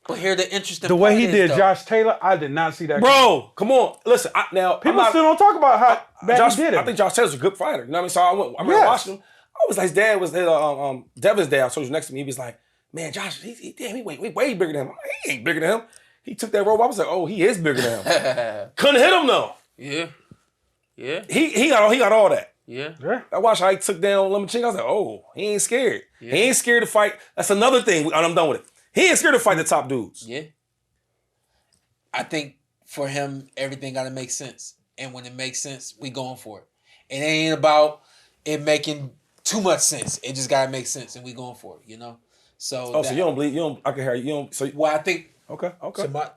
But here the interesting The way part he is, did though, Josh Taylor, I did not see that. Bro, come on. Listen, People still don't talk about how bad he did it. I think Josh Taylor's a good fighter. You know what I mean? So I remember watching him. I was like, his dad was Devin's dad. I told you next to me. He was like, man, Josh, he way bigger than him. I'm like, he ain't bigger than him. He took that rope. I was like, oh, he is bigger than him. Couldn't hit him though. Yeah. He got all that. Yeah. I watched how he took down Lemon Ching. I was like, oh, he ain't scared. He ain't scared to fight. That's another thing. And I'm done with it. He ain't scared to fight the top dudes. Yeah. I think for him, everything got to make sense. And when it makes sense, we going for it. It ain't about it making too much sense. It just got to make sense, and we going for it, So so you don't believe, I can hear you. Well, I think Okay.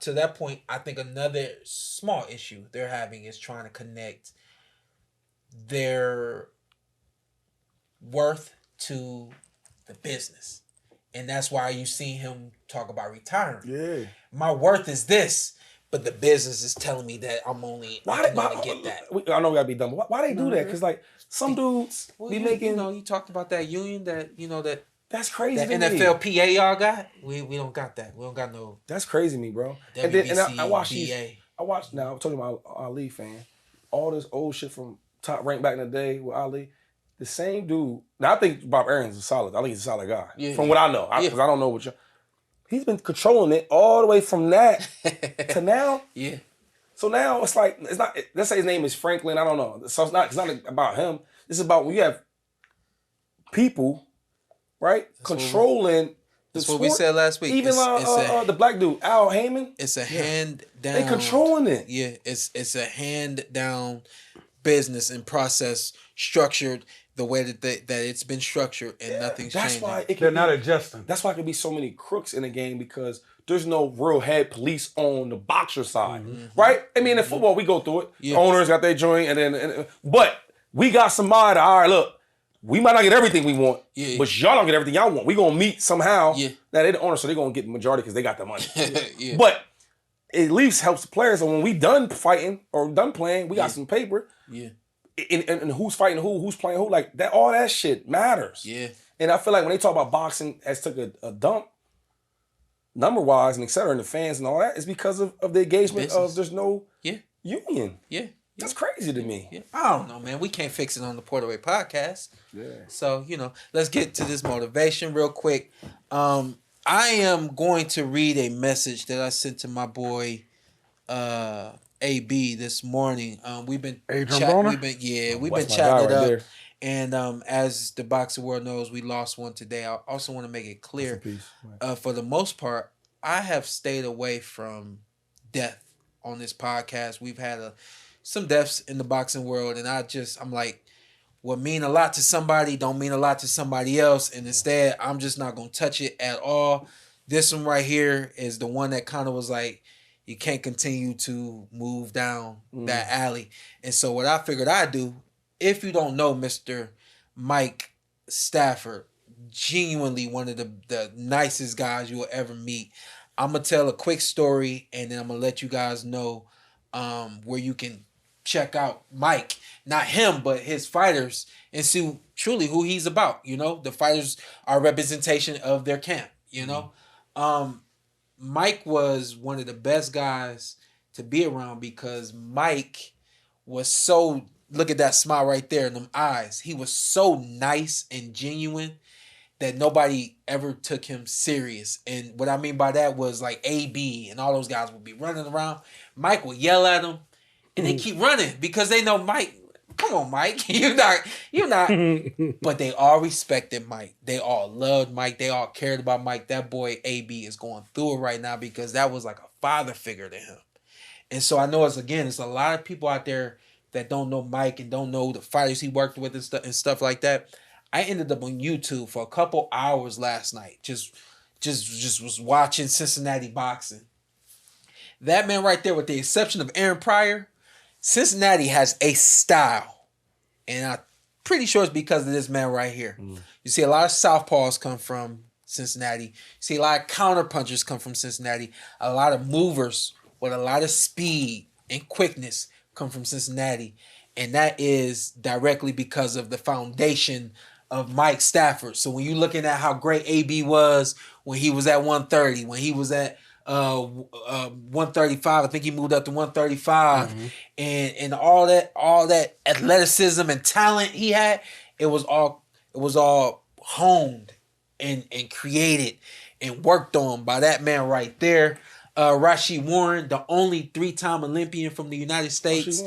to that point, I think another small issue they're having is trying to connect their worth to the business. And that's why you see him talk about retiring. Yeah. My worth is this, but the business is telling me that I'm only going to get that. I know we gotta be done, but why they do that? Because like some dudes be making. You talked about that union that That's crazy. that to me. NFLPA y'all got. We don't got that. We don't got no. That's crazy to me, bro. WBC, And I watched these. VA. I watched now. I'm talking about Ali fan. All this old shit from Top Rank back in the day with Ali. The same dude. Now I think Bob Aaron's is solid. I think he's a solid guy. Yeah. From what I know, because I don't know what you. He's been controlling it all the way from that to now. Yeah. So now it's like it's not. Let's say his name is Franklin. I don't know. So it's not about him. It's about when you have people, right, controlling. That's what we said last week. Even the black dude, Al Heyman. It's a hand down. They controlling it. Yeah, it's a hand down business and process structured the way that it's been structured and nothing's That's changing. why They're not adjusting. That's why there can be so many crooks in the game because there's no real head police on the boxer side, right? I mean, in football we go through it. Yeah. Owners got their joint, but we got somebody. All right, look, we might not get everything we want, but y'all don't get everything y'all want. We gonna meet somehow. Yeah. Now they're the owner, so they're gonna get the majority because they got the money. Yeah. But it at least helps the players. And when we done fighting or done playing, we got some paper. Yeah. And who's fighting who's playing who, like that. All that shit matters. Yeah. And I feel like when they talk about boxing has took a dump, number wise and et cetera, and the fans and all that, is because of the engagement of there's no union. Yeah. That's crazy to me. Yeah. I don't know, man. We can't fix it on the PorterWay Podcast. Yeah. So, let's get to this motivation real quick. I am going to read a message that I sent to my boy AB this morning. We've been chatting. We've been chatting it up. There. And as the boxing world knows, we lost one today. I also want to make it clear, for the most part, I have stayed away from death on this podcast. We've had some deaths in the boxing world, and I'm like, what mean a lot to somebody don't mean a lot to somebody else, and instead, I'm just not going to touch it at all. This one right here is the one that kind of was like, you can't continue to move down that alley. And so what I figured I'd do, if you don't know Mr. Mike Stafford, genuinely one of the nicest guys you will ever meet, I'm going to tell a quick story, and then I'm going to let you guys know where you can check out Mike. Not him, but his fighters, and see truly who he's about. The fighters are representation of their camp, Mike was one of the best guys to be around because Mike was so look at that smile right there in them eyes. He was so nice and genuine that nobody ever took him serious. And what I mean by that was like AB and all those guys would be running around. Mike would yell at them, and they keep running because they know Mike. Come on, Mike. You're not. But they all respected Mike. They all loved Mike. They all cared about Mike. That boy AB is going through it right now because that was like a father figure to him. And so I know it's a lot of people out there that don't know Mike and don't know the fighters he worked with and stuff like that. I ended up on YouTube for a couple hours last night. Just was watching Cincinnati boxing. That man right there, with the exception of Aaron Pryor, Cincinnati has a style. And I'm pretty sure it's because of this man right here. You see a lot of southpaws come from Cincinnati. You see a lot of counterpunchers come from Cincinnati. A lot of movers with a lot of speed and quickness come from Cincinnati. And that is directly because of the foundation of Mike Stafford. So when you're looking at how great AB was when he was at 130, when he was at 135, I think he moved up to 135, and all that athleticism and talent he had, it was all honed and created and worked on by that man right there. Rashid Warren, the only 3-time Olympian from the United States,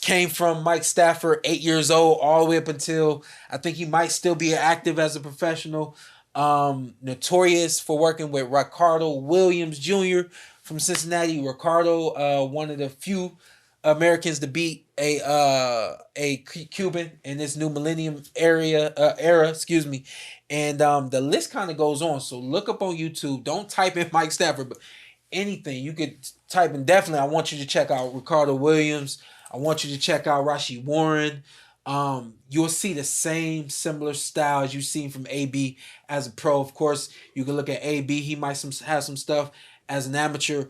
came from Mike Stafford, 8 years old, all the way up until I think he might still be active as a professional. Notorious for working with Ricardo Williams Jr. from Cincinnati. Ricardo, one of the few Americans to beat a Cuban in this new millennium era. And the list kind of goes on. So look up on YouTube. Don't type in Mike Stafford, but anything you could type in. Definitely, I want you to check out Ricardo Williams. I want you to check out Rashid Warren. You'll see the same similar style as you've seen from AB as a pro. Of course, you can look at AB. He might have some stuff as an amateur.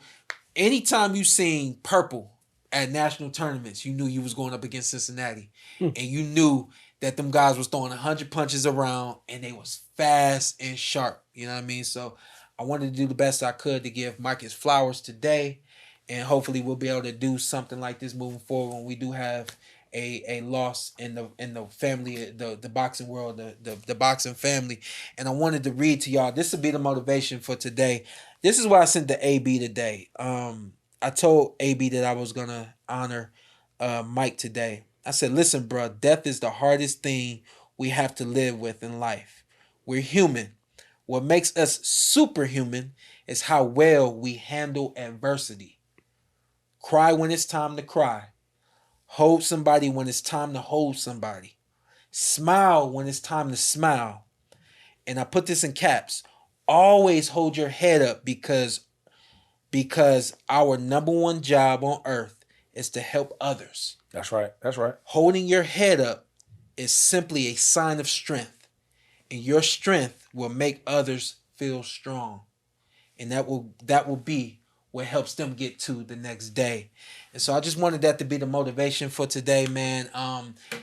Anytime you seen purple at national tournaments, you knew you was going up against Cincinnati. And you knew that them guys was throwing 100 punches around and they was fast and sharp. You know what I mean? So I wanted to do the best I could to give Mike his flowers today. And hopefully we'll be able to do something like this moving forward when we do have a loss in the family, the boxing world, the boxing family. And I wanted to read to y'all. This will be the motivation for today. This is what I sent to AB today. I told AB that I was gonna honor Mike today. I said, listen, bro, death is the hardest thing we have to live with in life. We're human. What makes us superhuman is how well we handle adversity. Cry when it's time to cry. Hold somebody when it's time to hold somebody. Smile when it's time to smile. And I put this in caps. Always hold your head up because our number one job on earth is to help others. That's right. That's right. Holding your head up is simply a sign of strength. And your strength will make others feel strong. And that will be what helps them get to the next day. And so I just wanted that to be the motivation for today, man.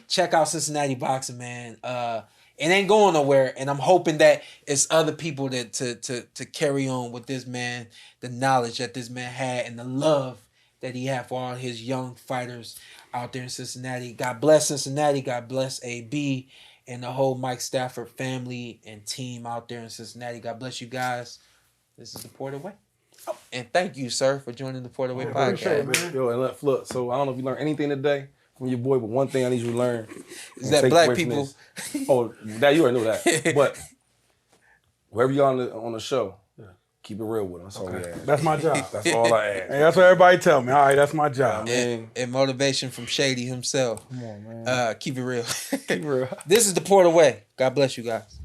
Check out Cincinnati Boxing, man. It ain't going nowhere, and I'm hoping that it's other people that to carry on with this man, the knowledge that this man had and the love that he had for all his young fighters out there in Cincinnati. God bless Cincinnati. God bless AB and the whole Mike Stafford family and team out there in Cincinnati. God bless you guys. This is the PorterWay. And thank you, sir, for joining the PorterWay Podcast. Yo, and look, so I don't know if you learned anything today from your boy, but one thing I need you to learn is that black people. Oh, that you already knew that. But wherever you're on the show, keep it real with them. That's all we ask. That's my job. That's all I ask. And that's what everybody tell me. All right, that's my job. And motivation from Shady himself. Come on, man. Keep it real. Keep it real. This is the PorterWay. God bless you guys.